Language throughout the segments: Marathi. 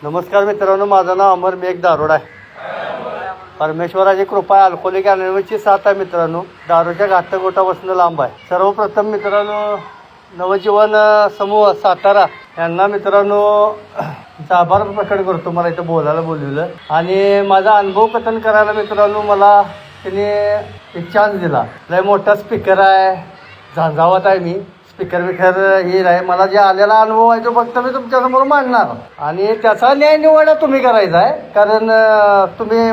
नमस्कार मित्रांनो, माझं नाव अमर मेघ दारोड आहे. परमेश्वराची कृपा आहे. अल्कोहोलिक अनोनिमसची साथ आहे मित्रांनो. दारूच्या घातगोटापासून लांब आहे. सर्वप्रथम मित्रांनो, नवजीवन समूह सातारा यांना मित्रांनो आभार प्रकट करतो. मला इथं बोलायला बोलवलं आणि माझा अनुभव कथन करायला मित्रांनो मला त्यांनी एक चान्स दिला. लय मोठा स्पीकर आहे, झंझावत आहे मी. स्पीकर हे आहे. मला जे आलेला अनुभव आहे तो फक्त मी तुमच्यासमोर मांडणार आणि त्याचा न्याय निवाडा तुम्ही करायचा आहे. कारण तुम्ही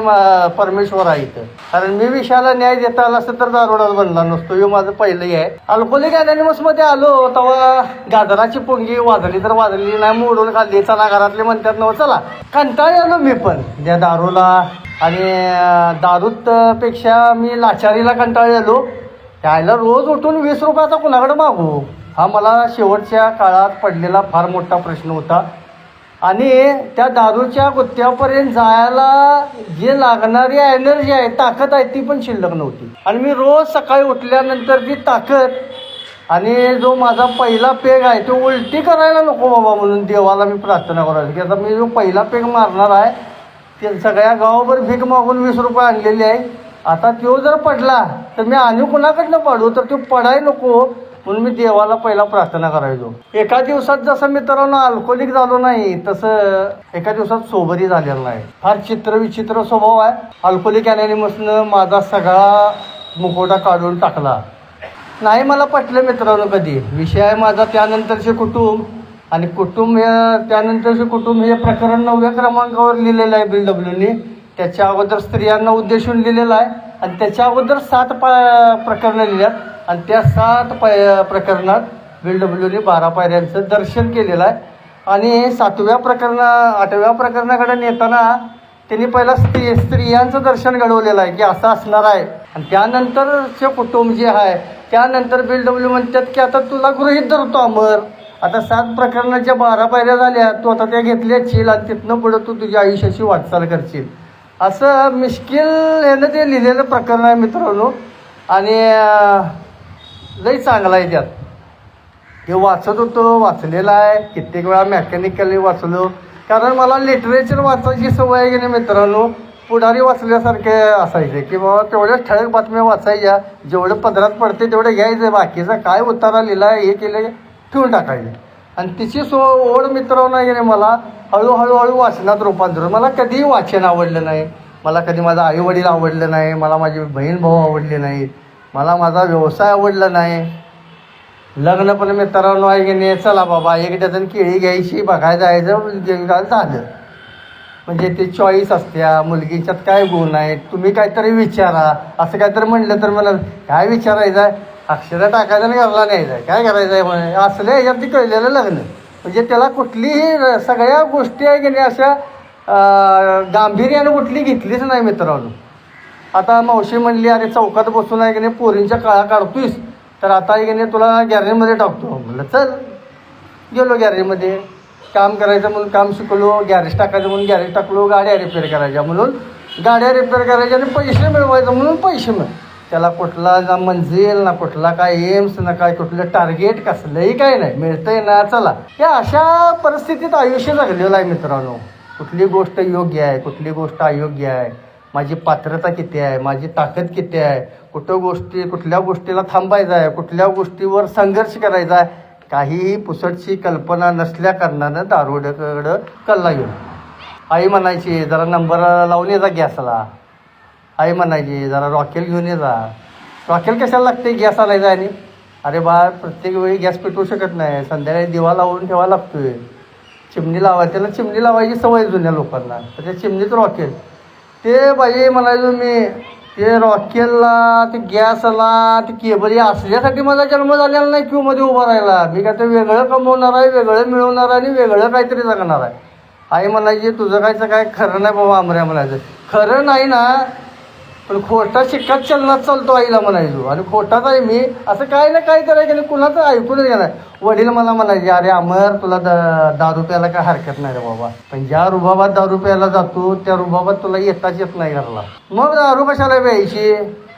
परमेश्वर आहे इथं. कारण मी विषयाला न्याय देता आला असतं तर दारोडाच बनला नसतो. हे माझं पहिलंही आहे. अल्कोहोलिक अनोनिमसमध्ये आलो तेव्हा गाजराची पोंगी वाजली तर वाजली नाही, मोडून खाल्ली. चला घरातले म्हणतात नव चला. कंटाळी आलो मी पण त्या दारूला आणि दारूत पेक्षा मी लाचारीला कंटाळी आलो. त्याला रोज उठून 20 रुपयाचा कुणाकडे मागू, हा मला शेवटच्या काळात पडलेला फार मोठा प्रश्न होता. आणि त्या दारूच्या गुत्त्यापर्यंत जायला जे लागणारी एनर्जी आहे, ताकद आहे, ती पण शिल्लक नव्हती. आणि मी रोज सकाळी उठल्यानंतर ती ताकद आणि जो माझा पहिला पेग आहे तो उलटी करायला नको बाबा म्हणून देवाला मी प्रार्थना करायची की आता मी जो पहिला पेग मारणार आहे ते सगळ्या गावावर भीक मागून 20 रुपये आणलेले आहे. आता तो जर पडला तर मी आणि कुणाकडनं पाडू, तर तो पडाय नको म्हणून मी देवाला पहिला प्रार्थना करायचो. एका दिवसात जसं मित्रांनो अल्कोहोलिक झालो नाही तसं एका दिवसात सोबरी झालेलं नाही. फार विचित्र स्वभाव आहे. अल्कोहोलिक अनोनिमसनं माझा सगळा मुखवटा काढून टाकला. नाही मला पटलं मित्रांनो कधी. विषय आहे माझा त्यानंतरचे कुटुंब आणि त्यानंतरचे कुटुंब हे प्रकरण 9व्या क्रमांकावर लिहिलेलं आहे BLWनी. त्याच्या अगोदर स्त्रियांना उद्देशून लिहिलेलं आहे आणि त्याच्या अगोदर 7 प्रकरणं लिहिल्यात आणि त्या 7 प्रकरणात BLWनी 12 पायऱ्यांचं दर्शन केलेलं आहे. आणि 8व्या प्रकरणाकडे नेताना त्यांनी पहिला स्त्रियांचं दर्शन घडवलेलं आहे की असं असणार आहे. आणि त्यानंतरचे कुटुंब जे आहे त्यानंतर BLW म्हणतात की आता तुला गृहीत धरतो अमर, आता 7 प्रकरणाच्या 12 पायऱ्या झाल्या, तू आता त्या घेतल्याचील आणि तिथनं पुढं तू तुझ्या आयुष्याची वाटचाल करशील. असं मिश्किल यानं ते लिहिलेलं प्रकरण आहे मित्रांनो. आणि लई चांगलं आहे. त्यात ते वाचत होतो, वाचलेलं आहे. कित्येक वेळा मेकॅनिकली वाचलो कारण मला लिटरेचर वाचायची सवय आहे की नाही मित्रांनो. पुढारी वाचल्यासारखे असायचे की बाबा तेवढ्याच ठळक बातम्या वाचायच्या, जेवढं पदरात पडते तेवढं घ्यायचं, बाकीचा काय उतारा लिहिला हे केलं ठेवून टाकायचे. आणि तिची ओढ मित्रांनो आहे की नाही मला हळूहळू वाचनात रूपांतर. मला कधीही वाचन आवडलं नाही. मला कधी माझा आईवडील आवडलं नाही. मला माझी बहीण भाऊ आवडले नाहीत. मला माझा व्यवसाय आवडला नाही. लग्न पण मित्रांनो आहे की नाही चला बाबा 1 डझन केळी घ्यायची बघायला जायचं झालं. म्हणजे ते चॉईस असत्या. मुलगीच्यात काय गुण आहेत तुम्ही काहीतरी विचारा. असं काहीतरी म्हणलं तर मला काय विचारायचं आहे, अक्षरं टाकायचं आणि घरला न्यायचं आहे, काय करायचं आहे म्हणे असलं ह्याच्यात ती कळलेलं लग्न. म्हणजे त्याला कुठलीही सगळ्या गोष्टी आहे की नाही अशा गांभीर्यानं कुठली घेतलीच नाही मित्रांनो. आता मावशी म्हणली अरे चौकात बसून आहे की नाही पोरींच्या काळा काढतोयस तर आता आहे की नाही तुला गॅरेजमध्ये टाकतो. म्हणलं चल. गेलो गॅरेजमध्ये. काम करायचं म्हणून काम शिकलो, गॅरेज टाकायचं म्हणून गॅरेज टाकलो, गाड्या रिपेअर करायच्या म्हणून गाड्या रिपेअर करायच्या आणि पैसे मिळवायचं म्हणून पैसे त्याला कुठला ना मंजिल ना कुठला काय एम्स ना काय कुठलं टार्गेट कसलंही काय नाही, मिळतंय ना चला. या अशा परिस्थितीत आयुष्य जगलेलं आहे मित्रांनो. कुठली गोष्ट योग्य आहे, कुठली गोष्ट अयोग्य आहे, माझी पात्रता किती आहे, माझी ताकद किती आहे, कुठल्या गोष्टीला थांबायचं आहे, कुठल्या गोष्टीवर संघर्ष करायचा आहे, काहीही पुसटची कल्पना नसल्या कारणानं दारोड्याकडं कल्ला घेऊन. आई म्हणायची जरा नंबर लावून ये जा गॅसला. आई म्हणायची जरा रॉकेल घेऊन ये जा. रॉकेल कशाला लागते, गॅस आणायचा आणि अरे बा प्रत्येक वेळी गॅस पेटवू शकत नाही, संध्याकाळी दिवा लावून ठेवावा लागतोय. चिमणी त्याला चिमणी लावायची सवय जुन्या लोकांना, तर त्या चिमणीत रॉकेल. ते बाई म्हणायचो मी ते रॉकेलला ते गॅसला ते केबल असल्यासाठी माझा जन्म झालेला नाही क्यूमध्ये उभा राहिला. मी काय ते वेगळं कमवणार आहे, वेगळं मिळवणार आहे आणि वेगळं काहीतरी जगणार आहे. आई म्हणायची तुझं काय खरं नाही बाबा आमऱ्या म्हणायचं. खरं नाही ना पण खोटा शिक्काच चलनात चालतो आईला म्हणायचो. आणि खोटाच आहे मी. असं काय ना काय करायचं नाही, कुणाचं ऐकूनच घेणार. वडील मला म्हणायचे अरे अमर तुला दारू प्यायला काय हरकत नाही रे बाबा, पण ज्या रुबाबात दारू प्यायला जातो त्या रुबाबात तुला येताच येत नाही घरला. मग दारू कशाला प्यायची,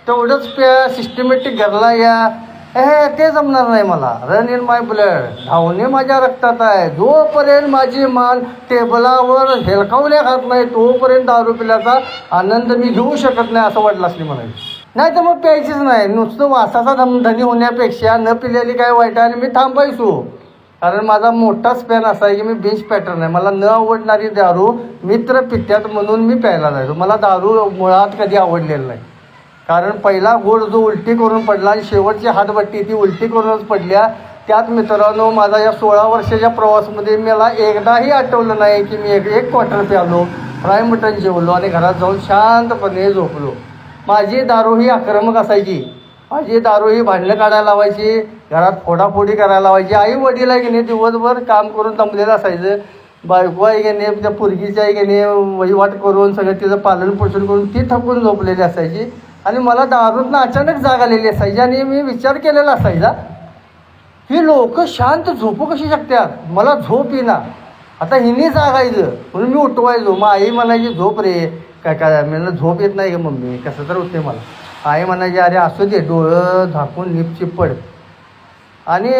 तेवढंच प्या, सिस्टमॅटिक घरला या. ते जमणार नाही मला. रन इन माय ब्लड, धावणे माझ्या रक्तात आहे. जोपर्यंत माझी मान टेबलावर हेलकावल्या खात नाही तोपर्यंत दारू पिल्याचा आनंद मी घेऊ शकत नाही असं वाटलं असली म्हणायचं. नाही तर मग प्यायचीच नाही. नुसतं वासाचा धनी होण्यापेक्षा न पिलेली काय वाईट आहे आणि मी थांबायचो. कारण माझा मोठाच पॅन असा आहे की मी बेंच पॅटर्न आहे. मला न आवडणारी दारू मित्र पित्यात म्हणून मी प्यायला जायचो. मला दारू मुळात कधी आवडलेलं नाही. कारण पहिला गोड जो उलटी करून पडला आणि शेवटची हातबट्टी ती उलटी करूनच पडल्या. त्यात मित्रांनो माझा या 16 वर्षाच्या प्रवासामध्ये मला एकदाही आठवलं नाही की मी एक क्वार्टर प्यालो, फ्राय मटण जेवलो आणि घरात जाऊन शांतपणे झोपलो. माझी दारू ही आक्रमक असायची. माझी दारू ही भांडणं काढायला लावायची, घरात फोडाफोडी करायला लावायची. आई वडील आहे की नाही दिवसभर काम करून दमलेलं असायचं. बायको आहे की नाही त्या पोरगीची आहे की नाही वहिवाट करून सगळं तिचं पालनपोषण करून ती थकून झोपलेली असायची. आणि मला दारूतनं अचानक जाग आलेली असायची आणि मी विचार केलेला असायचा ही लोक शांत झोपू कशी शकतात, मला झोप येईना. आता हिने जागायचं म्हणून मी उठवायचो. मग आई म्हणायची झोप रे. काय मला झोप येत नाही का मम्मी, कसं तर होते मला. आई म्हणायची अरे असू दे डोळं झाकून निपची पड. आणि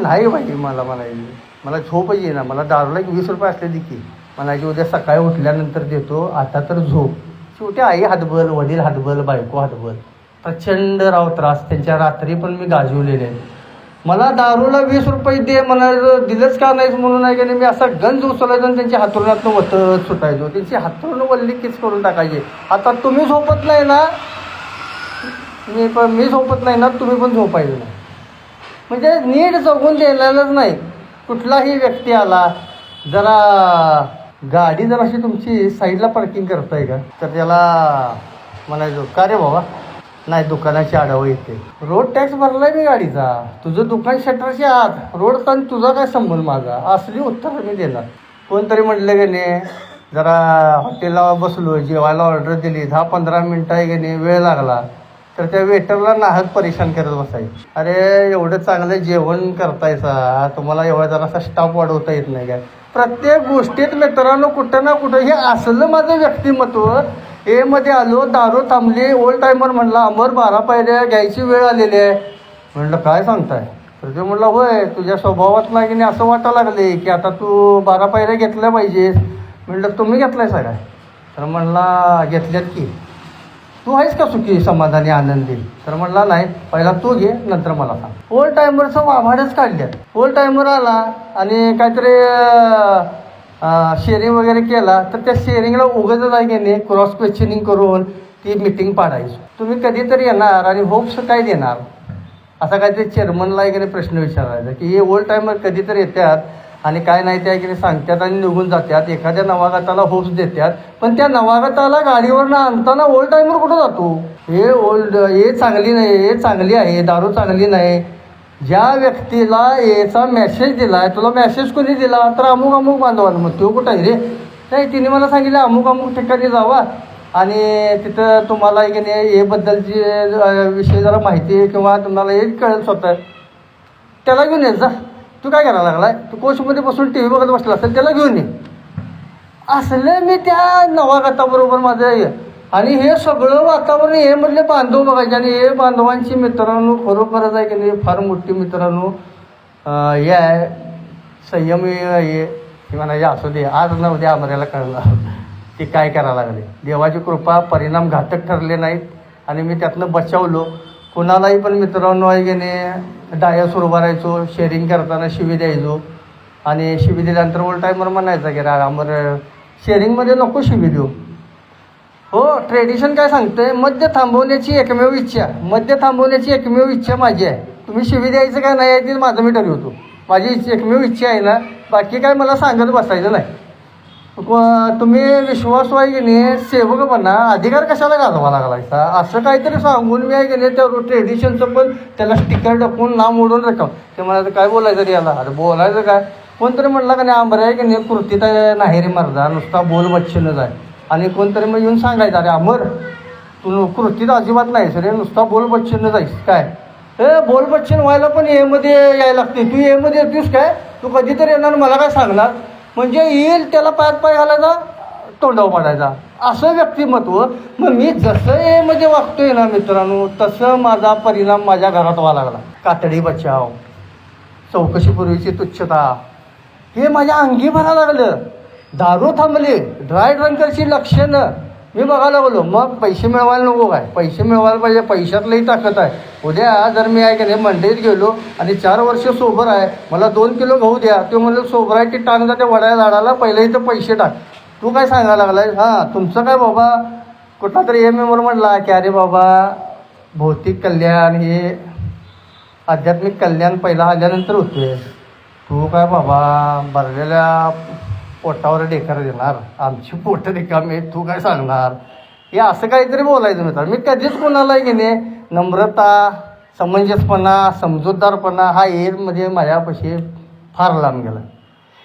नाही बाई मला म्हणायची मला झोपच येईना. मला दारूला 20 रुपये असले की म्हणायची उद्या सकाळी उठल्यानंतर देतो, आता तर झोप. शेवटी आई हातबल, वडील हातबल, बायको हातबल. प्रचंड त्रास त्यांच्या रात्री पण मी गाजवलेले. मला दारूला 20 रुपये दे म्हणायचं, दिलंच का नाहीच म्हणून आहे की नाही मी असा गंज उचलायचो आणि त्यांच्या हातरुणातनं वतत सुटायचो. त्यांची हातरुणं वल्ली किच करून टाकायचे. आता तुम्ही झोपत नाही ना, मी झोपत नाही ना, तुम्ही पण झोपायचं नाही. म्हणजे नीट जगून द्यायलाच नाही. कुठलाही व्यक्ती आला जरा गाडी जर अशी तुमची साईडला पार्किंग करताय का तर त्याला म्हणायचो का रे बाबा, नाही दुकानाची आढावा येते. रोड टॅक्स भरलाय मी गाडीचा, तुझं दुकान शटरच्या आत, रोडचा आणि तुझा काय संबंध माझा, असली उत्तर मी देणार. कोणतरी म्हटलं की नाही जरा हॉटेलला बसलो, जेवायला ऑर्डर दिली, 10-15 मिनटं आहे की नाही वेळ लागला तर त्या वेटरला नाहक परेशान करत बसायचं. अरे एवढं चांगलं जेवण करतायचा, तुम्हाला एवढा जरासा स्टाफ वाढवता येत नाही काय. प्रत्येक गोष्टीत मित्रांनो कुठं ना कुठं हे असलं माझं व्यक्तिमत्व. हे मध्ये आलो, दारू थांबली, ओल्ड टायमर म्हणला अमर 12 पायऱ्या घ्यायची वेळ आलेली आहे. म्हणलं काय सांगताय तर ते म्हणलं होय तुझ्या स्वभावात नाही की नाही असं वाटायला लागले की आता तू 12 पायऱ्या घेतल्या पाहिजेस. म्हणलं तुम्ही घेतलाय सगळ्या तर म्हणला घेतल्यात की, तू आहेस का सुखी समाधानी आनंदी तर म्हणला नाही, पहिला तू घे नंतर मला सांग. ओल्ड टायमरचं वाभाडच काढल्यात. ओल्ड टायमर आला आणि काहीतरी शेअरिंग वगैरे केला तर त्या शेअरिंगला उगाच आहे की नाही क्रॉस क्वेश्चनिंग करून ती मिटिंग पाडायची. तुम्ही कधीतरी येणार आणि होप्स काय देणार असा काहीतरी चेअरमनला आहे की नाही प्रश्न विचारायचा की हे ओल्ड टायमर कधीतरी येतात आणि काय नाही ते आहे की नाही सांगतात आणि निघून जातात. एखाद्या नवागताला होप्स देतात पण त्या नवागताला गाडीवरनं आणताना ओल्ड टायमर कुठं जातो. हे चांगली नाही, हे चांगली आहे, दारू चांगली नाही. ज्या व्यक्तीला याचा मेसेज दिला आहे, तुला मेसेज कोणी दिला तर अमुक बांधवाला, मग तो कुठं आहे रे. नाही तिने मला सांगितलं अमुक ठिकाणी जावा आणि तिथं तुम्हाला की नाही हे बद्दलची विषय जरा माहिती किंवा तुम्हाला हे कळेल स्वतः, त्याला घेऊन येत जा. तू काय करायला लागलाय, तू कोचमध्ये बसून TV बघत बसला असेल त्याला घेऊन ये. असले मी त्या नवागताबरोबर माझं. आणि हे सगळं वातावरण हे मधले बांधव बघायचे आणि हे बांधवांची मित्रांनो खरोखरच आहे की नाही फार मोठी मित्रांनो हे आहे संयमी. हे म्हणायचे असू दे आज न उद्या आम्हाला कळलं ते काय करायला लागले. देवाची कृपा, परिणाम घातक ठरले नाहीत आणि मी त्यातनं बचावलो. कुणालाही पण मित्रांनो आहे की नाही डायसवर उभारायचो, शेअरिंग करताना शिवी द्यायचो आणि शिवी दिल्यानंतर ओल्ड टायमर म्हणायचा की आमर शेअरिंगमध्ये नको शिवी देऊ. हो ट्रेडिशन काय सांगतंय, मद्य थांबवण्याची एकमेव इच्छा माझी आहे. तुम्ही शिवी द्यायचं काय नाही आहे ते माझं मी ठरवतो. माझी एकमेव इच्छा आहे ना, बाकी काय मला सांगत बसायचं नाही. तुम्ही विश्वास आहे की नाही सेवक बना, अधिकार कशाला गाजवा लागलायचा असं काहीतरी सांगून मी आहे की नाही त्या ट्रेडिशनचं पण त्याला स्टिकर टाकून नाव मोडून रकम. ते म्हणायचं काय बोलायचं रे याला, अरे बोलायचं काय. कोणतरी म्हटलं का नाही आंबर आहे की नाही कृतीत नाही रे मर्दा, नुसता बोल बच्चनच आहे. आणि कोणतरी मग येऊन सांगायचं अरे अमर तू कृतीत अजिबात नाहीस रे, नुसता बोल बच्चन जाईस काय. हे बोल बच्चन व्हायला पण एमध्ये यायला लागते. तू एमध्ये येतोस काय, तू कधीतरी येणार मला काय सांगणार. म्हणजे येईल त्याला पाय घालायचा, तोंडावर पडायचा, असं व्यक्तिमत्व. मग मी जसं हे मध्ये वागतोय ना मित्रांनो, तसं माझा परिणाम माझ्या घरात व्हायला लागला. कातडी बचाव, चौकशीपूर्वीची तुच्छता, हे माझ्या अंगी भरायला लागलं. दारू थांबली, ड्राय ड्रंकरची लक्षणं मी बघायला लागलो. मग पैसे मिळवायला नको काय, पैसे मिळवायला पाहिजे, पैशातलंही ताकद आहे. उद्या जर मी आहे की नाही मंडईत गेलो आणि 4 वर्ष सोबर आहे, मला 2 किलो गहू द्या, ते म्हणलं सोबरायची टांग जाते वड्या झाडाला, पहिले इथं पैसे टाक. तू काय सांगायला लागलाय? हां, तुमचं काय बाबा, कुठला तरी मेंबर म्हटला की अरे बाबा भौतिक कल्याण हे आध्यात्मिक कल्याण पहिला आल्यानंतर होतोय, तू काय बाबा भरलेल्या पोटावर ढेकर देणार, आमची पोटं रिकामी, तू काय सांगणार, हे असं काहीतरी बोलायचं मित्रांनो. मी कधीच कोणाला की नाही नम्रता, समंजसपणा, समजूतदारपणा हा एरमध्ये माझ्यापाशी फार लांब गेला.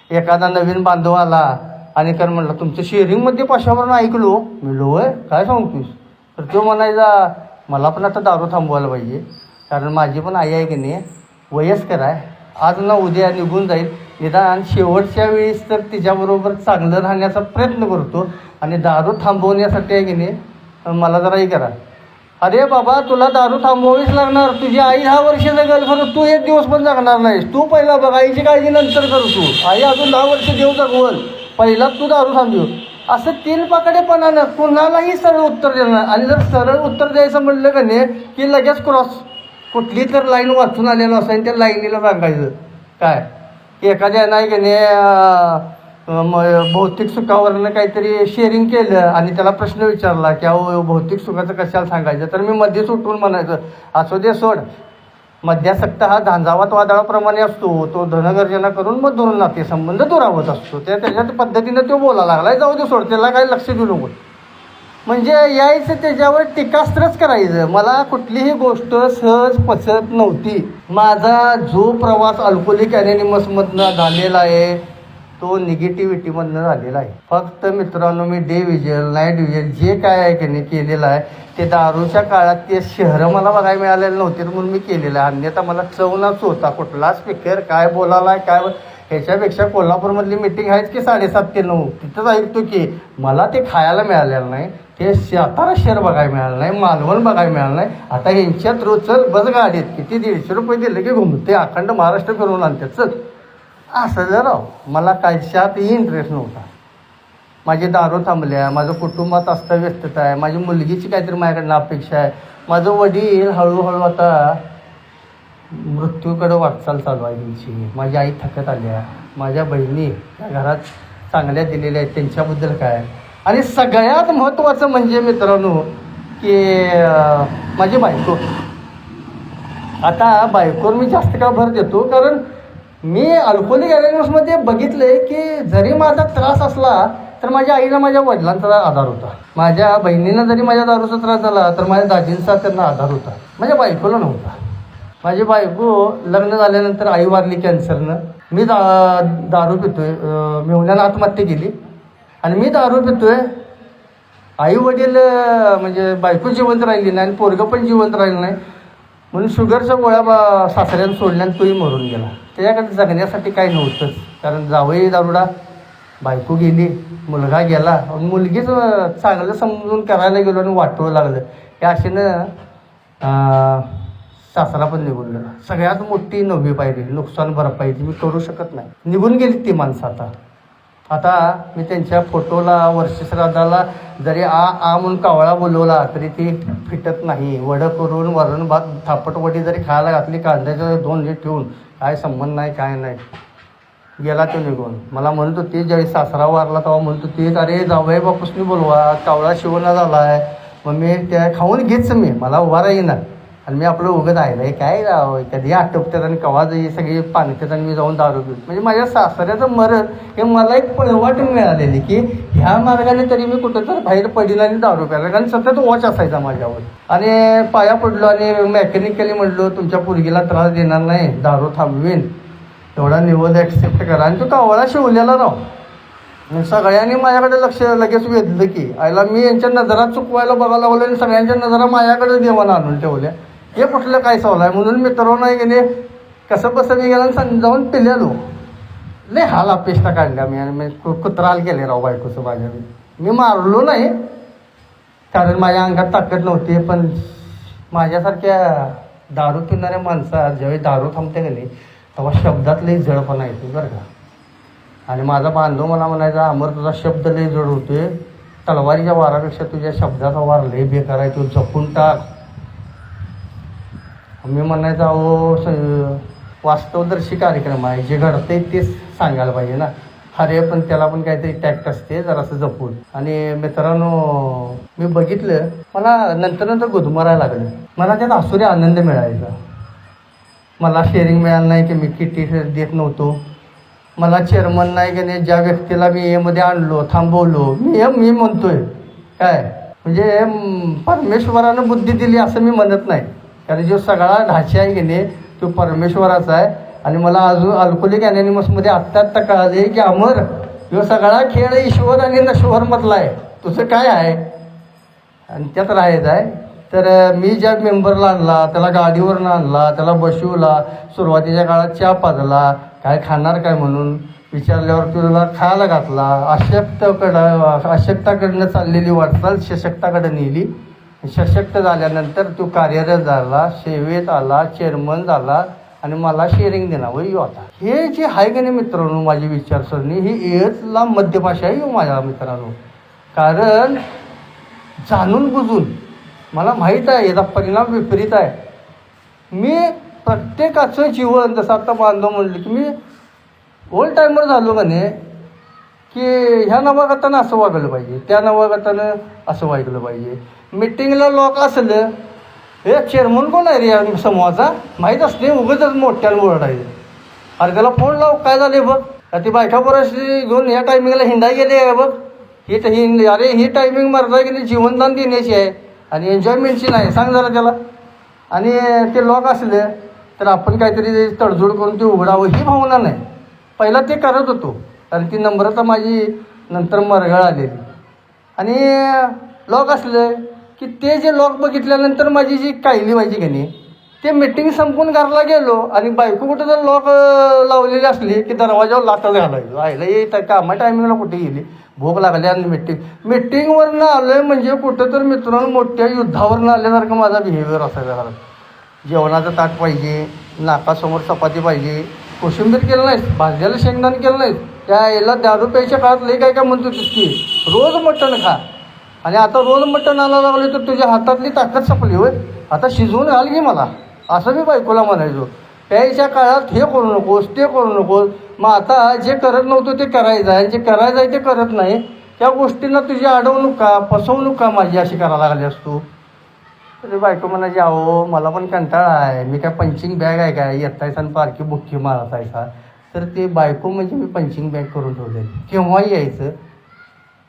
एखादा नवीन बांधव आला आणि कर म्हटलं तुमचं शेअरिंगमध्ये पाशावरून ऐकलो, मी होय काय सांगतोस, तर तो म्हणायचा मला पण आता दारू थांबवायला पाहिजे, कारण माझी पण आई आहे की नाही वयस्कर आहे, आज ना उद्या निघून जाईल, निदान शेवटच्या वेळेस तर तिच्याबरोबर चांगलं राहण्याचा प्रयत्न करतो आणि दारू थांबवण्यासाठी आहे की नाही मला जरा हे करा. अरे बाबा तुला दारू थांबवावीच लागणार, तुझी आई 10 वर्ष जगेल, खरं तू 1 दिवस पण जगणार नाहीस. तू पहिला बघ, आईची काळजी नंतर कर, तू आई अजून 10 वर्ष देव जगवल, पहिला तू दारू थांबव. असं 3 पाकडेपणानं कुणालाही सरळ उत्तर देणार. आणि जर सरळ उत्तर द्यायचं म्हणलं का नाही की लगेच क्रॉस कुठली तर लाईन वाचून आलेलं असेल त्या लाईनीला सांगायचं काय. एखाद्या नाही की नाही भौतिक सुखावरनं काहीतरी शेअरिंग केलं आणि त्याला प्रश्न विचारला की अहो भौतिक सुखाचं कशाला सांगायचं, तर मी मध्येच उठून म्हणायचं असू दे सोड, मध्यासक्त हा झांजावात वादळाप्रमाणे असतो, तो धनगर्जना करून मग दोन नातेसंबंध दुरावत असतो. त्याच्या पद्धतीनं तो बोलायला लागला, जाऊ दे सोड, त्याला काही लक्ष देऊ नको. म्हणजे यायचं त्याच्यावर टीकास्त्रच करायचं. मला कुठलीही गोष्ट सहज पचत नव्हती. माझा जो प्रवास अल्कोहोलिक अनोनिमसमधनं झालेला आहे तो निगेटिव्हिटीमधनं झालेला आहे. फक्त मित्रांनो मी डे विजल, नाईट विजल जे काय आहे की नाही केलेलं आहे ते दारूच्या काळात ते शहरं मला बघायला मिळालेलं नव्हते म्हणून मी केलेलं आहे. अन्यथा मला चवनाच होता, कुठला स्पीकर काय बोलायला काय. ह्याच्यापेक्षा कोल्हापूरमधली मिटिंग आहेच की 7:30 ते 9, तिथंच ऐकतो की मला ते खायला मिळालेलं नाही, ते सातारा शहर बघायला मिळालं नाही, मालवण बघायला मिळालं नाही. आता ह्यांच्यात रोज चल बस गाडीत किती 150 रुपये दिले की घुमते अखंड महाराष्ट्र फिरवून आणतात चल. असं जर मला कशातही इंटरेस्ट नव्हता. माझी दारू थांबल्या, माझं कुटुंबात अस्तव्यस्तता आहे, माझी मुलगीची काहीतरी माझ्याकडनं अपेक्षा आहे, माझं वडील हळूहळू आता मृत्यूकडं वाटचाल चालू आहे त्यांची, माझी आई थकत आल्या, माझ्या बहिणी त्या घरात चांगल्या दिलेल्या आहेत त्यांच्याबद्दल काय. आणि सगळ्यात महत्त्वाचं म्हणजे मित्रांनो की माझी बायको. आता बायकोवर मी जास्त का भर देतो कारण मी अल्कोहोलिक अनोनिमसमध्ये बघितलं आहे की जरी माझा त्रास असला तर माझ्या आईला माझ्या वडिलांचा आधार होता, माझ्या बहिणीनं जरी माझ्या दारूचा त्रास झाला तर माझ्या दाजींचा त्यांना आधार होता, माझ्या बायकोला नव्हता. माझी बायको लग्न झाल्यानंतर आई वारली कॅन्सरनं. मी दारू पितोय, मेहुण्यानं आत्महत्या केली आणि मी दारू पितोय. आई वडील म्हणजे बायको जिवंत राहिली नाही आणि पोरगं पण जिवंत राहिलं नाही म्हणून शुगरच्या गोळ्या सासऱ्यानं सोडल्या आणि तोही मरून गेला. त्याच्याकडे जगण्यासाठी काही नव्हतंच, कारण जावई दारुडा, बायको गेली, मुलगा गेला, मुलगीच चांगलं समजून करायला गेलो आणि वाटवं लागलं. या अशीनं सासरा पण निघून गेला. सगळ्यात मोठी 9वी पायरी नुकसान भरपाई ती मी करू शकत नाही. निघून गेली ती माणसं. आता मी त्यांच्या फोटोला वर्षश्राद्धाला जरी आ म्हणून कावळा बोलवला तरी ती फिटत नाही. वडं करून वरण भात थापटवडी जरी खायला घातली कांद्याच्या 2 ठेवून काय संबंध नाही काय नाही. गेला तो निघून. मला म्हणत होते ज्यावेळी सासरा वारला तेव्हा म्हणत होते अरे जावई बापूसनी बोलवा, कावळा शिवणा झाला आहे. मग मी त्या खाऊन घेच मी, मला उभा येईना आणि मी आपलं उगत आहे काय राव कधी आटोपतात आणि कवा जाई सगळी पाणीतात आणि मी जाऊन दारू पिऊ. म्हणजे माझ्या सासऱ्याचं मरण हे मला एक पळवाट मिळालेली की ह्या मार्गाने तरी मी कुठं तर बाहेर पडीन आणि दारू प्यायला, कारण सतत वॉच असायचा माझ्यावर. आणि पाया पडलो आणि मेकॅनिकली म्हटलो तुमच्या पोरगीला त्रास देणार नाही, दारू थांबवीन, एवढा निवड ॲक्सेप्ट करा. आणि तो कावळा शिवलेला राव. सगळ्यांनी माझ्याकडे लक्ष लगेच वेधलं की आईला मी यांच्या नजरात चुकवायला बघायला लागलो आणि सगळ्यांच्या नजरा माझ्याकडे देवाला आणून ठेवल्या. हे कुठलं काय सवलं आहे म्हणून मित्रांनो आहे की नाही कसं बसं मी गेला आणि जाऊन पिल्यालो. लय हाल अपेष्टा काढल्या मी, आणि मी कुत्राल केले राव बायकोचं माझ्या. मी मारलो नाही कारण माझ्या अंगात ताकद नव्हती, पण माझ्यासारख्या दारू पिणाऱ्या माणसा ज्यावेळी दारू थांबते का नाही तेव्हा शब्दातलंही जडपणा येतो बरं का. आणि माझा बांधव मला म्हणायचा, अमर तुझा शब्द लय जड होतोय, तलवारीच्या वारापेक्षा तुझ्या शब्दाचा वार लय बेकार आहे, तू जपून टाक. मी म्हणायचा अहो वास्तवदर्शी कार्यक्रम आहे, जे घडतंय तेच सांगायला पाहिजे ना. अरे पण त्याला पण काहीतरी टॅक्ट असते जरासं जपून. आणि मित्रांनो मी बघितलं, मला नंतर गुदमरायला लागलं. मला त्यात आसुरी आनंद मिळायचा. मला शेअरिंग मिळालं नाही की मी किटी देत नव्हतो. मला चेअरमन नाही की नाही, ज्या व्यक्तीला मी एमध्ये आणलो थांबवलो, मी म्हणतोय काय म्हणजे परमेश्वरानं बुद्धी दिली असं मी म्हणत नाही, कारण जो सगळा ढाचा आहे की नाही तो परमेश्वराचा आहे. आणि मला अजून अल्कोहोलिक अनॅनिमसमध्ये आत्ता कळाले की अमर ह्यो सगळा खेळ ईश्वर आणि नश्वरमधला आहे, तुझं काय आहे आणि त्यात राहायचं आहे. तर मी ज्या मेंबरला आणला त्याला गाडीवरनं आणला, त्याला बसवला, सुरुवातीच्या काळात चहा पाजला, काय खाणार काय म्हणून विचारल्यावर तुला खायला घातला. अशक्ताकडनं चाललेली वाटचाल सशक्ताकडं नेली. सशक्त झाल्यानंतर तो कार्यरत झाला, सेवेत आला, चेअरमन झाला आणि मला शेअरिंग देणार वय आता. हे जे आहे का नाही मित्रांनो माझी विचारसरणी ही एजला मध्यभाषा आहे माझ्या मित्रांनो. कारण जाणून बुजून मला माहीत आहे याचा परिणाम विपरीत आहे. मी प्रत्येकाचं जीवन जसं आता बांधव म्हणलं की मी ओल्ड टायमर झालो का नाही की ह्या नवागतानं असं वागलं पाहिजे, त्या नवागतानं असं वागलं पाहिजे. मिटिंगला लोक असलं हे चेअरमन कोण आहे रे या समूहाचा माहीत असते, उगाच मोठ्यानं ओरडायचं. अरे त्याला फोन लाव काय झाले बघ, ती बायका बरोबर घेऊन या टायमिंगला हिंडाय गेले आहे बघ, ही अरे ही टायमिंग मर्दा की नाही जीवनदान देण्याची आहे आणि एन्जॉयमेंटची नाही, सांग जरा त्याला. आणि ते लोक असले तर आपण काहीतरी तडजोड करून ते उघडावं ही भावना नाही. पहिला ते करत होतो कारण ती नम्रता माझी नंतर मरगळ आलेली. आणि लोक असले की ते जे लोक बघितल्यानंतर माझी जी कायली व्हायची की नाही, ते मिटिंग संपून घरला गेलो आणि बायको कुठं जर लोक लावलेली असली की दरवाजावर लातच घालायचो. आईला ये कामा टायमिंगला कुठे गेली, भूक लागली आणि मिटिंगवरनं आलो आहे म्हणजे कुठं तर मित्रांनो मोठ्या युद्धावरनं आल्यासारखं माझा बिहेवियर असायचा घरात. जेवणाचं ताट पाहिजे, नाकासमोर चपाती पाहिजे, कोशिंबीर केलं नाहीस, भाजलेलं शेंगदाण केलं नाहीस, त्या याला दारू प्यायच्या काळात लई काय काय म्हणतो की रोज मटण खा. आणि आता रोज मटण आणायला लागले तर तुझ्या हातातली ताकद संपली होय, आता शिजवून घाल की मला, असं मी बायकोला म्हणायचो. प्यायच्या काळात हे करू नकोस ते करू नकोस. मग आता जे करत नव्हतं ते करायचं आहे, जे करायचं आहे ते करत नाही, त्या गोष्टींना तुझी अडवणूक का फसवणूक का माझी अशी करायला लागली असतो. तर बायको म्हणायची अहो मला पण कंटाळा आहे, मी काय पंचिंग बॅग आहे काय येतायचा आणि पारखी बुक्की मारतायचा. तर ते बायको म्हणजे मी पंचिंग बॅग करून ठेवलेली, केव्हाही यायचं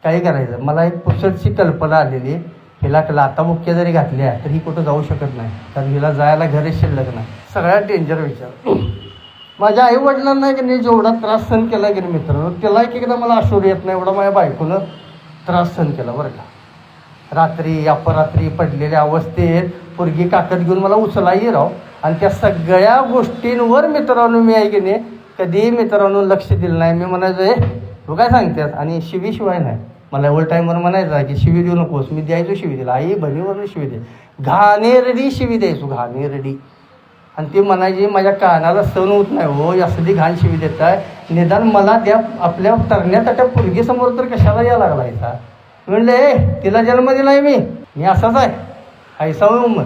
काही करायचं. मला एक पुसटची कल्पना आलेली, हिला आता मुख्य जरी घातल्या तर ही कुठं जाऊ शकत नाही, कारण हिला जायला घरच शिल्लक नाही. सगळ्यात डेंजर विचार. माझ्या आईवडिलांना की नाही जेवढा त्रास सहन केला की नाही मित्रांनो, त्याला एकदा मला आश्चर्य येत नाही एवढा माझ्या बायकोनं त्रास सहन केला बरं का. रात्री अपरात्री पडलेल्या अवस्थेत पोरगी काकत घेऊन मला उचलाही राव. आणि त्या सगळ्या गोष्टींवर मित्रांनो मी आहे की नाही कधी मित्रांनो लक्ष दिलं नाही. मी म्हणायचं तू काय सांगतेस, आणि शिवीशिवाय नाही. मला ओल्ड टाईमवर म्हणायचं की शिवी देऊ नकोस, मी द्यायचो शिवी दिला, आई बहिणीवरून शिवी दे, घाणेरडी शिवी द्यायचो घाणेरडी. आणि ती म्हणायची माझ्या कानाला सहन होत नाही हो असली घाण शिवी देत आहे, निदान मला त्या आपल्या तरण्यात त्या पोरगीसमोर तर कशाला यायला लागलायचा. म्हणले तिला जन्म दिलाय मी असाच आहे ऐसा उमर.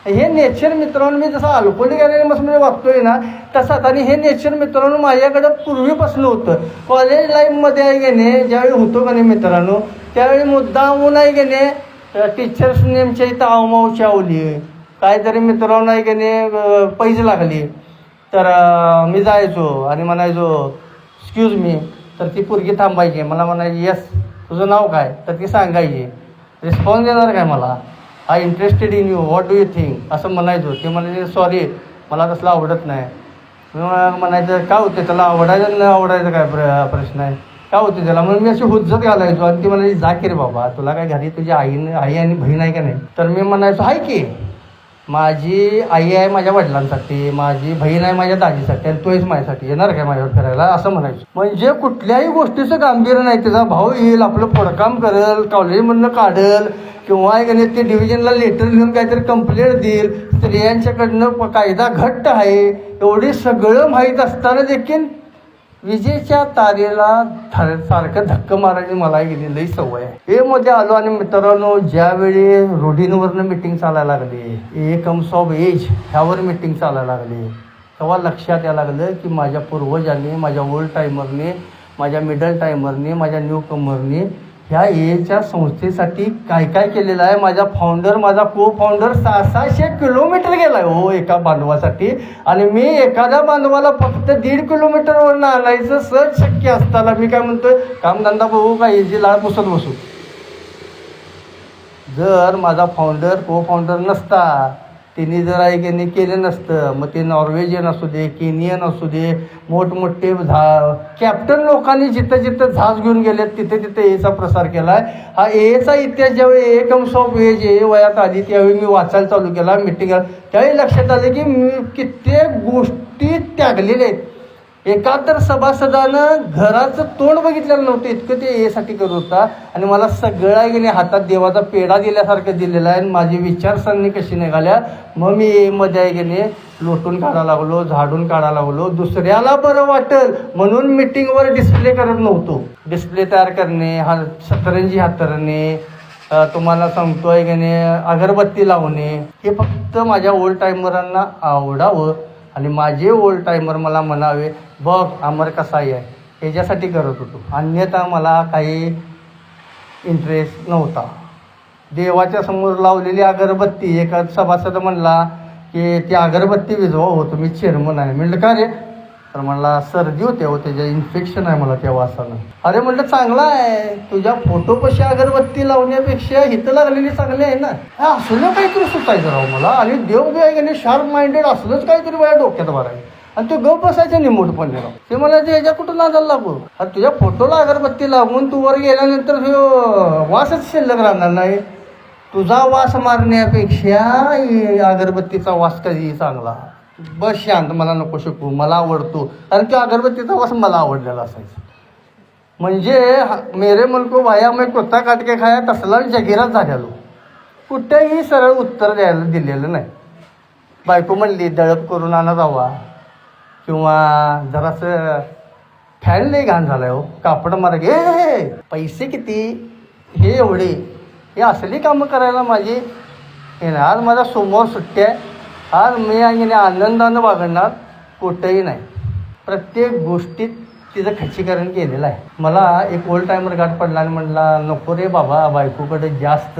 हे नेचर मित्रांनो मी जसं अल्कोहोलिक अनॅनिमसमध्ये वागतोय ना तसाच. आणि हे नेचर मित्रांनो माझ्याकडं पूर्वीपासून होतं. कॉलेज लाईफमध्ये आहे गेले ज्यावेळी होतो का नाही मित्रांनो, त्यावेळी मुद्दामून आहे गेले टीचर्स नेमच्या इथं आवमाव चावली, काहीतरी मित्रांनो नाही की नाही पैज लागली तर मी जायचो आणि म्हणायचो एक्सक्यूज मी, तर ती पोरगी थांबायची, मला म्हणायची येस तुझं नाव काय, तर ती सांगायची, रिस्पॉन्स देणार काय मला, I interested in you what do you think असं म्हणायचो. ते म्हणायचे सॉरी मला तसलं आवडत नाही. मी म्हणायचं का होते त्याला आवडायचं न आवडायचं काय प्रश्न आहे, का होते त्याला, म्हणून मी अशी हुज्जत घालायचो. आणि ती म्हणायची जा की रे बाबा तुला काय घरी तुझी आई आणि बहीण आहे का नाही, तर मी म्हणायचो आहे की माझी आई आहे माझ्या वडिलांसाठी, माझी बहीण आहे माझ्या दाजीसाठी आणि तोच माझ्यासाठी येणार काय माझ्यावर फिरायला असं म्हणायचं. म्हणजे कुठल्याही गोष्टीचं गांभीर्य नाही. त्याचा भाऊ येईल आपलं फोडकाम करेल, कॉलेजमधनं काढेल किंवा ते डिव्हिजनला लेटर लिहून काहीतरी कंप्लेंट देईल. स्त्रियांच्याकडनं कायदा घट्ट आहे एवढी सगळं माहीत असताना देखील विजेच्या तारेला सारखं धक्क मारायची मला गेलेली सवय आहे. हे मध्ये आलो आणि मित्रांनो ज्यावेळी रूढींवरनं मिटिंग चालायला लागली, ए कम्स ऑफ एज ह्यावर मिटिंग चालायला लागली, तेव्हा लक्षात यायला लागलं की माझ्या पूर्वजांनी, माझ्या ओल्ड टायमरने, माझ्या मिडल टायमरने, माझ्या न्यू कमरने ह्या एच्या संस्थेसाठी काय काय केलेलं आहे. माझा फाउंडर, माझा को फाउंडर 600 किलोमीटर गेला आहे हो एका बांधवासाठी, आणि मी एखाद्या बांधवाला फक्त 1.5 किलोमीटरवरनं आणायचं सहज शक्य असताना मी काय म्हणतोय, कामधंदा बघू का एजी लाळ पुसत बसू. जर माझा फाउंडर को फाउंडर नसता, तिने जर ऐकणे केलं नसतं, मग ते नॉर्वेजियन असू दे, केनियन असू दे, मोठमोठे कॅप्टन लोकांनी जिथं जिथं जहाज घेऊन गेले तिथे तिथे एचा प्रसार केला आहे. हा एचा इतिहास ज्यावेळी ए कम्स ऑफ एज ए वयात आली त्यावेळी मी वाचायला चालू केला मिटिंग, त्यावेळी लक्षात आलं की मी कित्येक गोष्टी त्यागलेल्या आहेत. एका तर सभासदानं घराचं तोंड बघितलेलं नव्हतं इतकं ते एसाठी करत होता, आणि मला सगळं गेले हातात देवाचा पेढा दिल्यासारखं दिलेला आहे. आणि माझी विचारसरणी कशी निघाल्या, मग मी एमध्ये गेले लोटून काढायला लागलो, झाडून काढायला लागलो, दुसऱ्याला बरं वाटेल म्हणून मिटिंगवर डिस्प्ले करत नव्हतो. डिस्प्ले तयार करणे, सतरंजी हातरणे, तुम्हाला सांगतोय की नाही अगरबत्ती लावणे, हे फक्त माझ्या ओल्ड टायमरांना आवडावं आणि माझे ओल्ड टायमर मला म्हणावे बघ अमर कसाई आहे ह्याच्यासाठी करत होतो. अन्यथा मला काही इंटरेस्ट नव्हता. देवाच्या समोर लावलेली अगरबत्ती, एका सभासद म्हणला की ती अगरबत्ती विझवा हो तुम्ही चेअरमन आहे. म्हणलं का रे, तर म्हणला सर्दी होते हो त्याच्या इन्फेक्शन आहे मला त्या वासानं. अरे म्हणलं चांगला आहे, तुझ्या फोटोपाशी अगरबत्ती लावण्यापेक्षा हिथं लागलेली चांगली आहे ना. हा असलं काहीतरी सुचायचं राव मला, आणि देव बी आहे की नाही शार्प माइंडेड असलंच काहीतरी माझ्या डोक्यात भरायचं, आणि तो गप बसायचं निमूटपणे राव. ते मला याच्या कुठं नादाला लागू, अरे तुझ्या फोटोला अगरबत्ती लागून तू वर गेल्यानंतर वासच शिल्लक राहणार नाही. तुझा वास मारण्यापेक्षा अगरबत्तीचा वास कधी चांगला. बस शांत, मला नको शिकू, मला आवडतो. कारण की अगरबत्तीचा वास मला आवडलेला असायचा. म्हणजे मेरे मन को वाया मैं कुत्ता काट के खाया तसला जगिरात झालेलो. कुठेही सरळ उत्तर द्यायला दिलेलं नाही. बायको म्हणली दळप करून आणा जावा, किंवा जरासं फॅन लई घाण झालाय हो, कापड मारा घे, पैसे किती हे एवढे, हे असली कामं करायला माझी हे नाही. आज माझा सोमवार सुट्टी आहे, आज मी आणि आनंदानं वागणार, कुठंही नाही. प्रत्येक गोष्टीत तिचं खच्चीकरण केलेलं आहे. मला एक ओल्ड टायमर गाठ पडला आणि म्हणला नको रे बाबा बायकोकडे जास्त